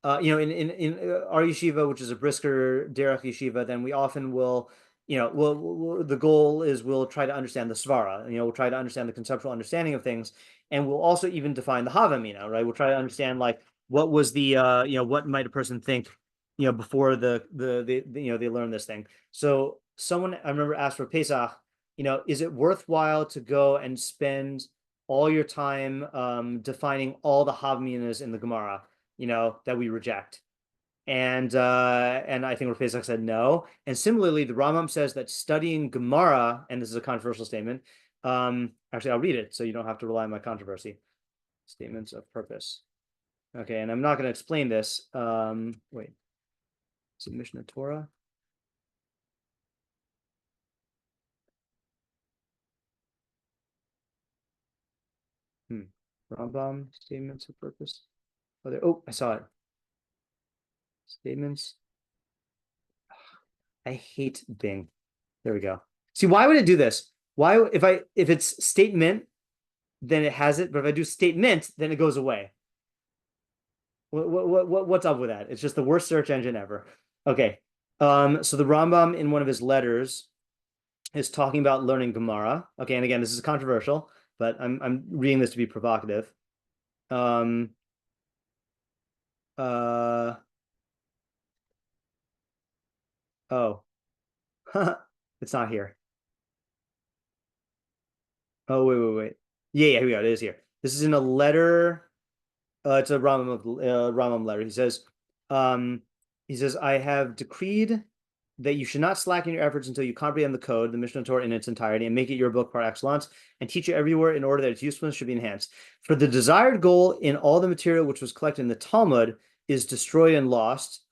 In our yeshiva, which is a brisker derech yeshiva, then we often will, the goal is we'll try to understand the svara. We'll try to understand the conceptual understanding of things, and we'll also even define the havamina, right? We'll try to understand like what was the, what might a person think, before they learn this thing. So someone I remember asked for Pesach, is it worthwhile to go and spend all your time defining all the havaminas in the Gemara, that we reject? And I think Rav Pesach said no. And similarly, the Rambam says that studying Gemara, and this is a controversial statement, actually I'll read it so you don't have to rely on my controversy. Statements of purpose. Okay, and I'm not going to explain this. Wait. Is it Mishnah Torah? Rambam, statements of purpose. Oh, I saw it. Statements. I hate Bing. There we go. See, why would it do this? Why, if it's statement, then it has it, but if I do statement, then it goes away. What's up with that? It's just the worst search engine ever. Okay. So the Rambam in one of his letters is talking about learning Gemara. Okay, and again, this is controversial, but I'm reading this to be provocative. Oh, it's not here. Oh, wait. Yeah, here we go. It is here. This is in a letter. It's a Ramam letter. He says, I have decreed that you should not slacken your efforts until you comprehend the code, the Mishnah Torah in its entirety, and make it your book par excellence, and teach it everywhere in order that its usefulness should be enhanced. For the desired goal in all the material which was collected in the Talmud is destroyed and lost,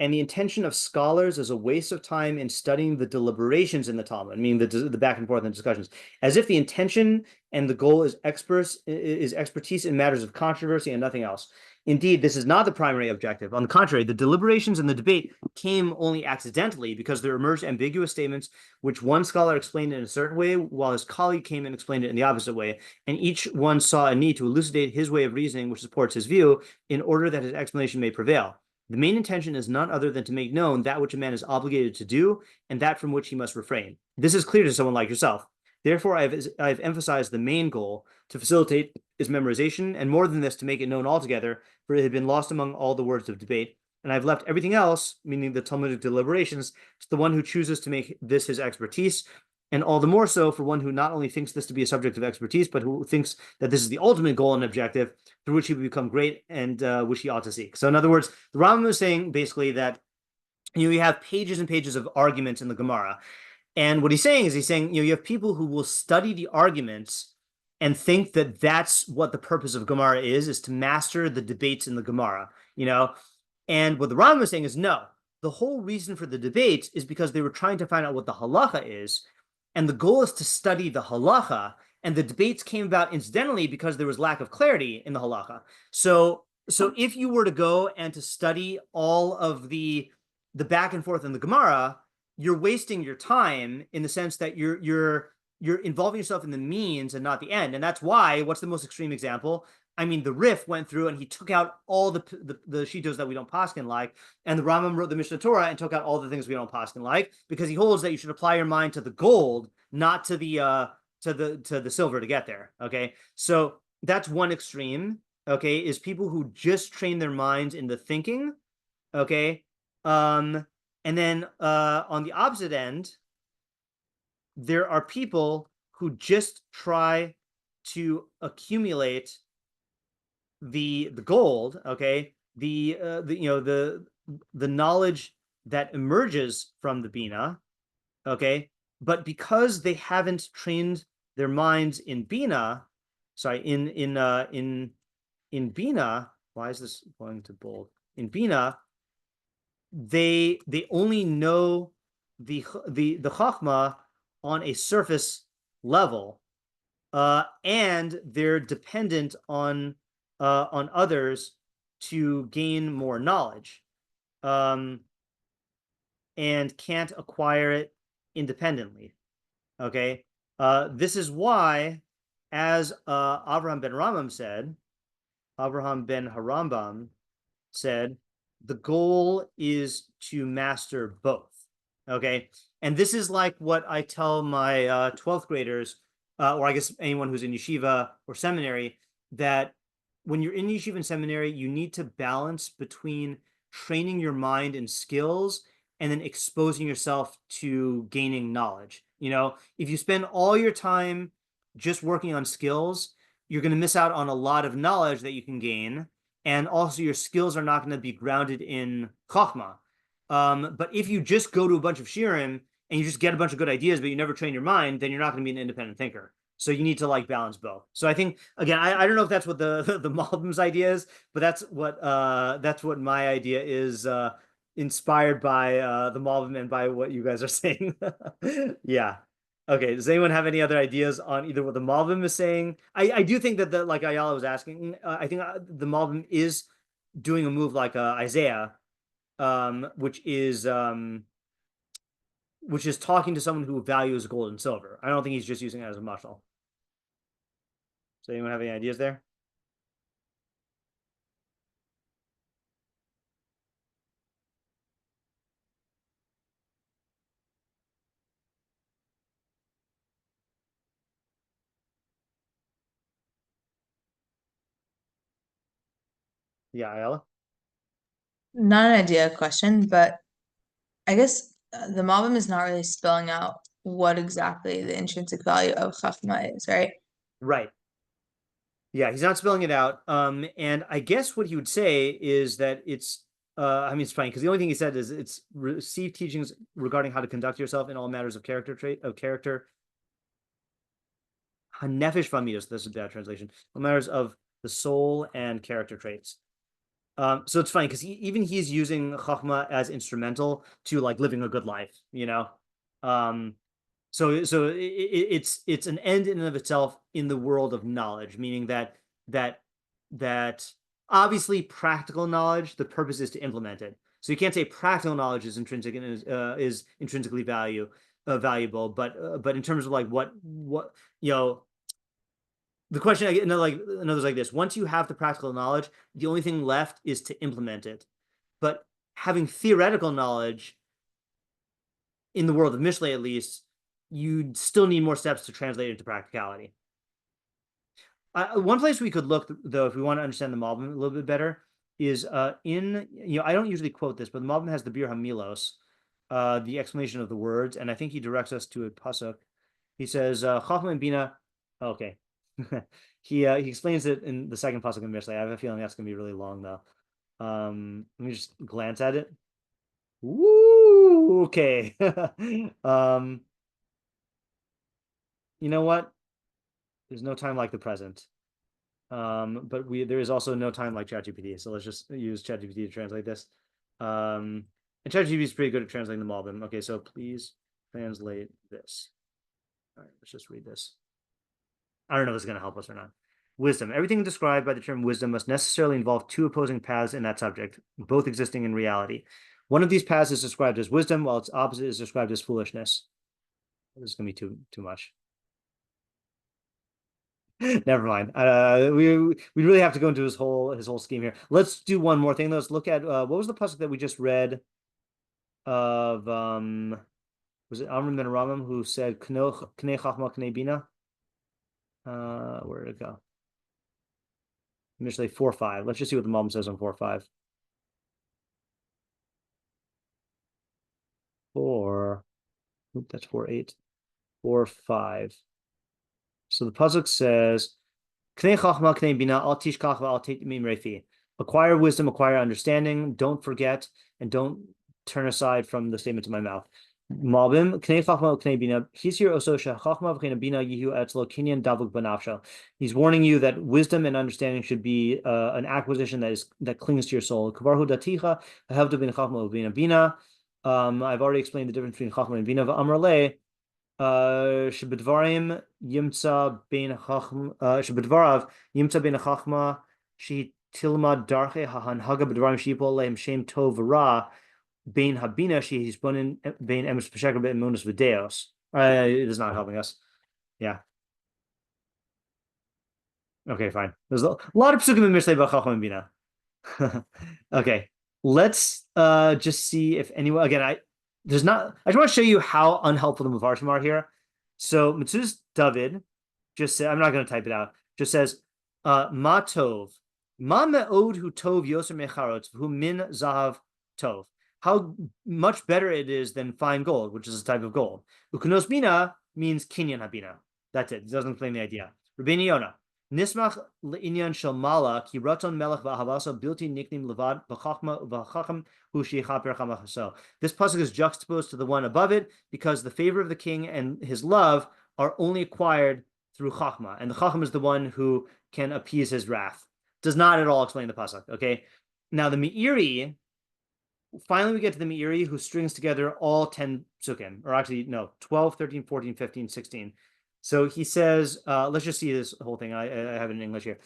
and the intention of scholars is a waste of time in studying the deliberations in the Talmud, meaning the back and forth and discussions, as if the intention and the goal is expertise in matters of controversy and nothing else. Indeed, this is not the primary objective. On the contrary, the deliberations and the debate came only accidentally because there emerged ambiguous statements which one scholar explained in a certain way while his colleague came and explained it in the opposite way, and each one saw a need to elucidate his way of reasoning which supports his view in order that his explanation may prevail. The main intention is none other than to make known that which a man is obligated to do and that from which he must refrain. This is clear to someone like yourself. Therefore, I've emphasized the main goal to facilitate its memorization, and more than this, to make it known altogether, for it had been lost among all the words of debate. And I've left everything else, meaning the Talmudic deliberations, to the one who chooses to make this his expertise, and all the more so for one who not only thinks this to be a subject of expertise, but who thinks that this is the ultimate goal and objective through which he will become great and which he ought to seek. So in other words, the Rambam is saying basically that you have pages and pages of arguments in the Gemara. And what he's saying is you have people who will study the arguments and think that that's what the purpose of Gemara is to master the debates in the Gemara, And what the Rambam is saying is no, the whole reason for the debates is because they were trying to find out what the halacha is. And the goal is to study the halacha. And the debates came about incidentally because there was lack of clarity in the halacha. So if you were to go and to study all of the back and forth in the Gemara, you're wasting your time in the sense that you're involving yourself in the means and not the end. And that's why, what's the most extreme example? I mean, the Rif went through and he took out all the shitos that we don't paskin like, and the Rambam wrote the Mishnah Torah and took out all the things we don't paskin like, because he holds that you should apply your mind to the gold, not to the silver to get there. Okay, so that's one extreme. Okay, is people who just train their minds into thinking. Okay, and then on the opposite end, there are people who just try to accumulate the gold, okay, the knowledge that emerges from the Binah, okay, but because they haven't trained their minds in Binah, in Binah, why is this going to bold? In Binah, they only know the Chochmah on a surface level, and they're dependent on others to gain more knowledge, and can't acquire it independently. Okay, this is why, as Avraham ben Harambam said, the goal is to master both. Okay, and this is like what I tell my 12th graders, or I guess anyone who's in yeshiva or seminary, that when you're in yeshiva and seminary, you need to balance between training your mind and skills and then exposing yourself to gaining knowledge. You know, if you spend all your time just working on skills, you're going to miss out on a lot of knowledge that you can gain. And also your skills are not going to be grounded in Chochmah. But if you just go to a bunch of shiurim and you just get a bunch of good ideas, but you never train your mind, then you're not going to be an independent thinker. So you need to like balance both. So I think, again, I don't know if that's what the Malbim's idea is, but that's what my idea is, inspired by the Malbim and by what you guys are saying. Yeah. Okay, does anyone have any other ideas on either what the Malbim is saying? I do think that like Ayala was asking, I think the Malbim is doing a move like Isaiah, which is talking to someone who values gold and silver. I don't think he's just using it as a mashal. So anyone have any ideas there? Yeah, Ayala? Not an idea question, but I guess the Malbim is not really spelling out what exactly the intrinsic value of Chochmah is, right? Right. Yeah, he's not spelling it out. And I guess what he would say is that it's, I mean, it's funny because the only thing he said is it's receive teachings regarding how to conduct yourself in all matters of character. Hanefesh v'amidos, this is that translation. All matters of the soul and character traits. So it's funny because he's using Chochmah as instrumental to like living a good life, you know. So it's an end in and of itself in the world of knowledge, meaning that obviously practical knowledge, the purpose is to implement it. So you can't say practical knowledge is intrinsic and is intrinsically valuable, but in terms of like what you know. The question, another's like this: once you have the practical knowledge, the only thing left is to implement it. But having theoretical knowledge, in the world of Mishlei at least, you still need more steps to translate it into practicality. One place we could look, though, if we want to understand the Malbim a little bit better, is in, I don't usually quote this, but the Malbim has the Bir HaMilos, the explanation of the words, and I think he directs us to a pasuk. He says, Chochmah and Binah, okay. He explains it in the second pasuk in Mishlei. I have a feeling that's going to be really long, though. Let me just glance at it. Woo! Okay. You know what? There's no time like the present. But there is also no time like ChatGPT. So let's just use ChatGPT to translate this. And ChatGPT is pretty good at translating the Malbim. Okay, so please translate this. All right, let's just read this. I don't know if it's going to help us or not. Wisdom. Everything described by the term wisdom must necessarily involve two opposing paths in that subject, both existing in reality. One of these paths is described as wisdom, while its opposite is described as foolishness. This is going to be too much. Never mind. We really have to go into his whole scheme here. Let's do one more thing. Let's look at what was the pasuk that we just read of was it Avraham ben Avraham who said Knei Chochmah Knei Binah? Where did it go? Mishlei 4:5. Let's just see what the Malbim says on 4:5. 4:8. 4:5. So the pasuk says, Knei Chochmah Knei Binah al tishkach v'al te'imim refi. Acquire wisdom, acquire understanding. Don't forget, and don't turn aside from the statements of my mouth. Malbim, Knei Chochmah Knei Binah. He's here also Chochmah Knei Binah Yihu Etzlo Kinyan Davuk Banafsho. He's warning you that wisdom and understanding should be an acquisition that clings to your soul. Kavarhu Daticha Havdu bin Chochmah Binah Binah. I've already explained the difference between Chochmah and Binah. Amrle Shebedvarim Yimtza Bein Chochmah Shebedvarav Yimtza Bein Chochmah She Tilma Darche Hahanhaga Bedvarim Shipol Lehem Shem Tov Ra. Bain Habina, she's Bonin Bain Emes Peshakar Ben Monus Videos. It is not helping us. Yeah. Okay, fine. There's a lot of pesukim in Mishlei about Chochmah and Binah. Okay, let's just see if anyone again. I just want to show you how unhelpful the meforshim are here. So Mitzvahs David just said, I'm not going to type it out. Just says, Ma Tov, Ma Me'od Hu Tov Yoser Mecharot Hu Min Zahav Tov. How much better it is than fine gold, which is a type of gold. Ukunos bina means kinyan habina. That's it. It doesn't claim the idea. Rabbeinu Yonah. Nismach le'inyan shel mala ki raton melech v'ahavasa bilti niknim levad b'chachma v'chacham hu shechaper chamachaso. This pasuk is juxtaposed to the one above it because the favor of the king and his love are only acquired through chachma, and the chacham is the one who can appease his wrath. Does not at all explain the pasuk. Okay. Now the Meiri. Finally, we get to the Meiri, who strings together all 10 pesukim, or actually, no, 12, 13, 14, 15, 16. So he says, let's just see this whole thing. I have it in English here.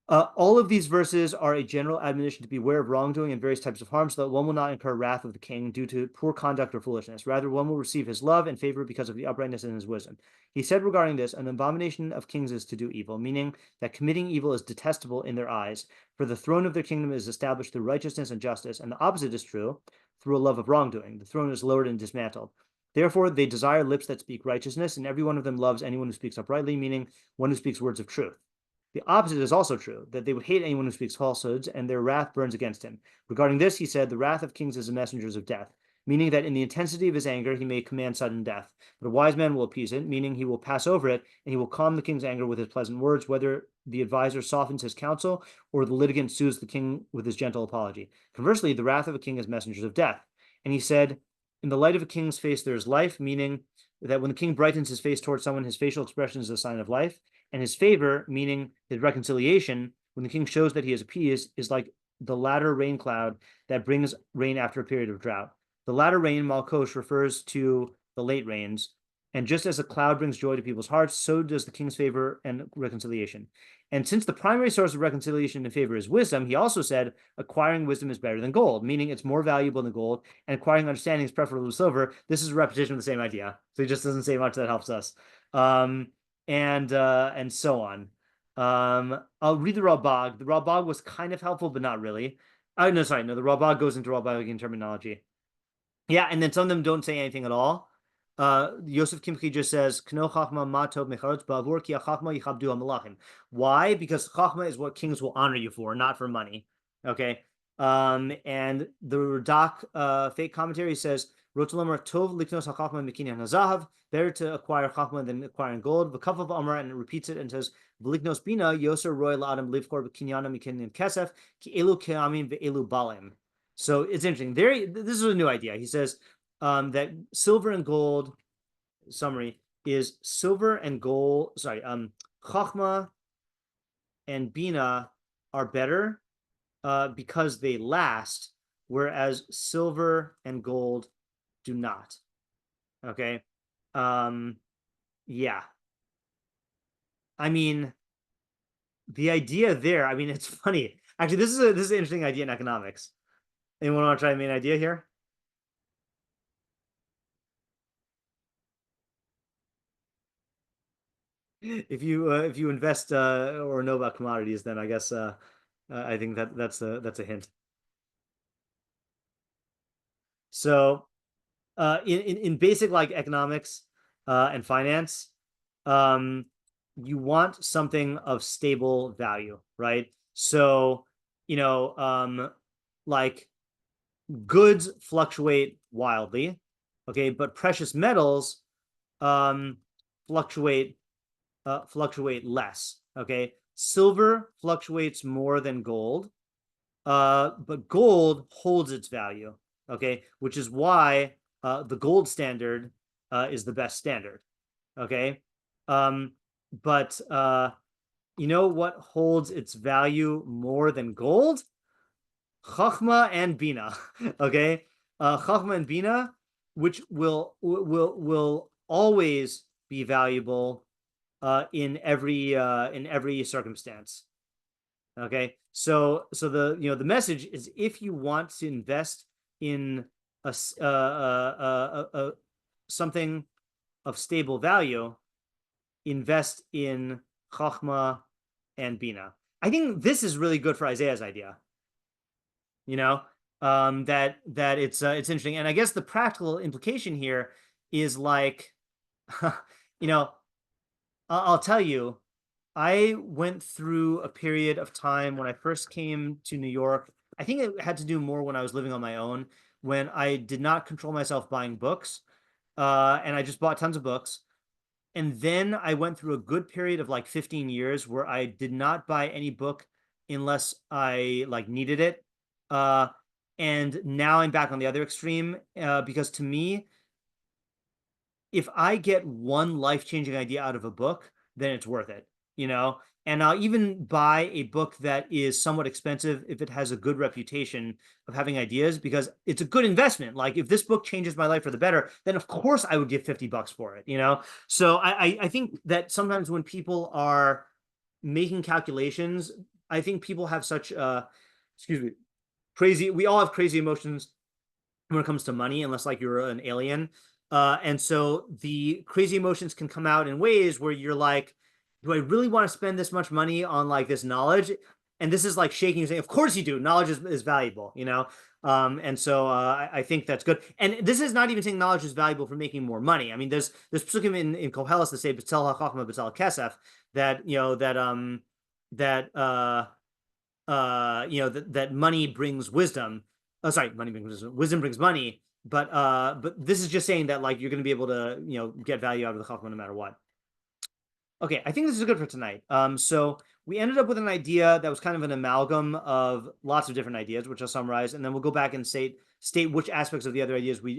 All of these verses are a general admonition to beware of wrongdoing and various types of harm, so that one will not incur wrath of the king due to poor conduct or foolishness. Rather, one will receive his love and favor because of the uprightness in his wisdom. He said regarding this, an abomination of kings is to do evil, meaning that committing evil is detestable in their eyes, for the throne of their kingdom is established through righteousness and justice, and the opposite is true, through a love of wrongdoing. The throne is lowered and dismantled. Therefore, they desire lips that speak righteousness, and every one of them loves anyone who speaks uprightly, meaning one who speaks words of truth. The opposite is also true, that they would hate anyone who speaks falsehoods, and their wrath burns against him. Regarding this, he said, the wrath of kings is the messengers of death, meaning that in the intensity of his anger, he may command sudden death. But a wise man will appease it, meaning he will pass over it, and he will calm the king's anger with his pleasant words, whether the advisor softens his counsel, or the litigant soothes the king with his gentle apology. Conversely, the wrath of a king is messengers of death. And he said, in the light of a king's face, there is life, meaning that when the king brightens his face towards someone, his facial expression is a sign of life. And his favor, meaning his reconciliation, when the king shows that he is appeased, is like the latter rain cloud that brings rain after a period of drought. The latter rain, Malkosh, refers to the late rains. And just as a cloud brings joy to people's hearts, so does the king's favor and reconciliation. And since the primary source of reconciliation and favor is wisdom, he also said, acquiring wisdom is better than gold, meaning it's more valuable than gold, and acquiring understanding is preferable to silver. This is a repetition of the same idea. So he just doesn't say much that helps us. And so on. I'll read the Radak. The Radak was kind of helpful, but not really. The Radak goes into Radakian terminology. Yeah, and then some of them don't say anything at all. Yosef Kimchi just says, "Kno chachma ma tov mecharot ba'avur ki chachma yichabdu hamalachim." Why? Because chachma is what kings will honor you for, not for money. Okay. And the Radak fake commentary says, "Rotzlamer tov liknos hachachma mikinyan hazahav." Better to acquire chachma than acquiring gold. V'kafav amar, and it repeats it and says, "V'liknos bina yoser roy la'adam livkor b'kinyana mikinyan kesef ki elu ke'amin ve'elu balim." So it's interesting. This is a new idea. He says that silver and gold, summary, is silver and gold, Chochmah and Binah are better because they last, whereas silver and gold do not. Okay. Yeah. I mean, the idea there, I mean, it's funny. Actually, this is an interesting idea in economics. Anyone want to try the main idea here? If you invest or know about commodities, then I guess I think that's a hint. So in basic like economics and finance, you want something of stable value, right? So like goods fluctuate wildly, okay, but precious metals fluctuate less. Okay, silver fluctuates more than gold, but gold holds its value. Okay, which is why the gold standard is the best standard. Okay, but you know what holds its value more than gold? Chochmah and Binah. Okay, Chochmah and Binah, which will always be valuable in every circumstance. Okay, so the message is, if you want to invest in something of stable value, invest in Chochmah and Binah. I think this is really good for Isaiah's idea. That it's interesting, and I guess the practical implication here is like, I'll tell you, I went through a period of time when I first came to New York. I think it had to do more when I was living on my own, when I did not control myself buying books, and I just bought tons of books. And then I went through a good period of like 15 years where I did not buy any book unless I like needed it. And now I'm back on the other extreme, because to me, if I get one life-changing idea out of a book, then it's worth it, And I'll even buy a book that is somewhat expensive if it has a good reputation of having ideas, because it's a good investment. Like, if this book changes my life for the better, then of course I would give $50 for it, So I think that sometimes when people are making calculations, I think people have such we all have crazy emotions when it comes to money, unless like you're an alien. And so the crazy emotions can come out in ways where you're like, do I really want to spend this much money on like this knowledge? And this is like shaking and saying, of course you do. Knowledge is valuable, And so I think that's good. And this is not even saying knowledge is valuable for making more money. I mean, there's pesukim in Koheles that say B'tzel HaChochmah B'tzel Kesef, that that money brings wisdom. Oh, sorry, money brings wisdom. Wisdom brings money. But this is just saying that like you're going to be able to get value out of the Chochmah no matter what. Okay, I think this is good for tonight. So we ended up with an idea that was kind of an amalgam of lots of different ideas, which I'll summarize, and then we'll go back and state which aspects of the other ideas we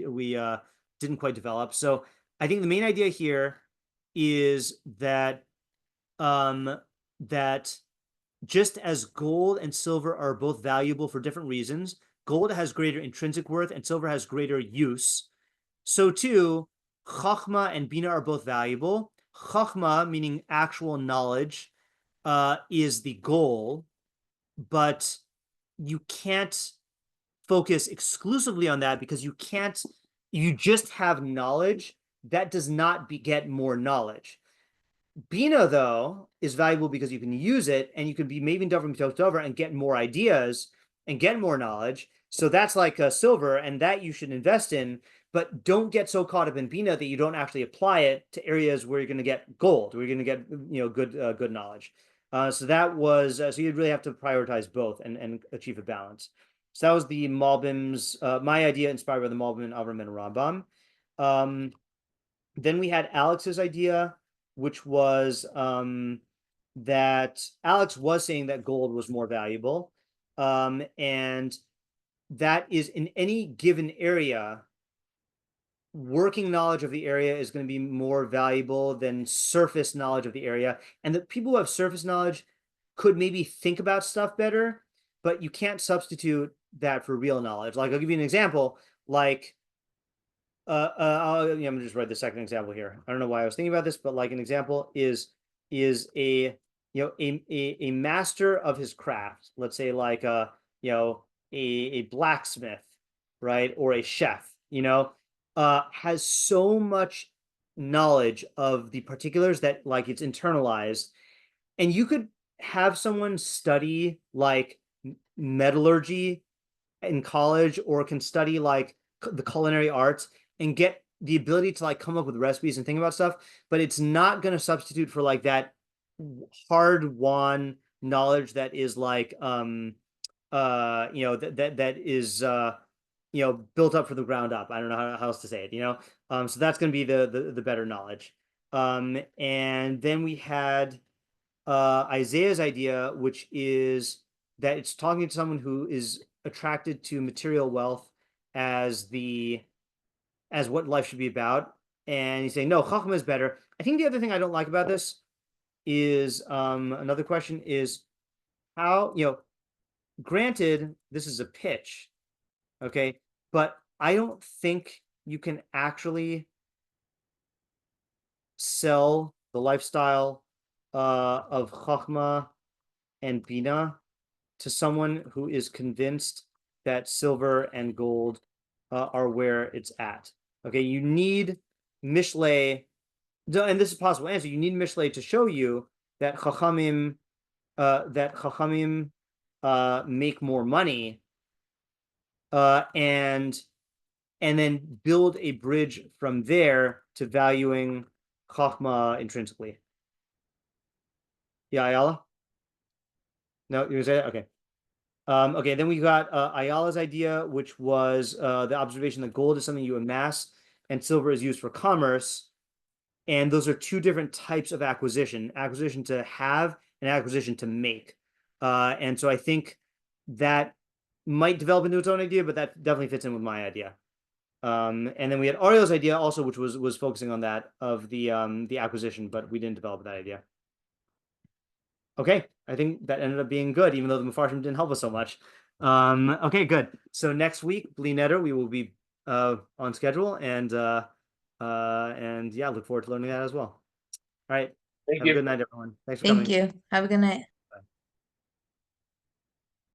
didn't quite develop. So I think the main idea here is that that just as gold and silver are both valuable for different reasons, gold has greater intrinsic worth and silver has greater use, so too, Chochmah and Binah are both valuable. Chochmah, meaning actual knowledge, is the goal, but you can't focus exclusively on that, because you just have knowledge. That does not beget more knowledge. Binah, though, is valuable because you can use it, and you can be maybe dover and get more ideas and get more knowledge. So that's like a silver, and that you should invest in. But don't get so caught up in Binah that you don't actually apply it to areas where you're going to get gold, where you're going to get good knowledge. So that was so you really have to prioritize both and achieve a balance. So that was the Malbim's my idea, inspired by the Malbim and Avraham and Rambam. Then we had Alex's idea, which was that Alex was saying that gold was more valuable, and that is, in any given area, working knowledge of the area is going to be more valuable than surface knowledge of the area. And that people who have surface knowledge could maybe think about stuff better, but you can't substitute that for real knowledge. Like, I'll give you an example. Like, I'm gonna just write the second example here. I don't know why I was thinking about this, but like an example is a master of his craft. Let's say like a blacksmith, right, or a chef. Has so much knowledge of the particulars that like it's internalized, and you could have someone study like metallurgy in college, or can study like the culinary arts and get the ability to like come up with recipes and think about stuff, but it's not going to substitute for like that hard-won knowledge that is like that is built up from the ground up. I don't know how else to say it, so that's going to be the better knowledge. And then we had Isaiah's idea, which is that it's talking to someone who is attracted to material wealth as the as what life should be about. And he's saying, no, Chochmah is better. I think the other thing I don't like about this is another question is how, granted, this is a pitch, okay, but I don't think you can actually sell the lifestyle of Chochmah and Binah to someone who is convinced that silver and gold are where it's at. Okay, you need Mishlei, and this is a possible answer. You need Mishlei to show you that Chachamim make more money, and then build a bridge from there to valuing Chochmah intrinsically. Yeah, Ayala? No, you say that? Okay. Okay, then we got Ayala's idea, which was the observation that gold is something you amass and silver is used for commerce. And those are two different types of acquisition to have and acquisition to make. And so I think that might develop into its own idea, but that definitely fits in with my idea. And then we had Ariel's idea also, which was focusing on that of the acquisition, but we didn't develop that idea. Okay, I think that ended up being good, even though the meforshim didn't help us so much. Okay, good. So next week, Bli Neder, we will be on schedule, and yeah, look forward to learning that as well. All right. Thank Have you. a good night, everyone. Thanks for Thank coming. you. Have a good night.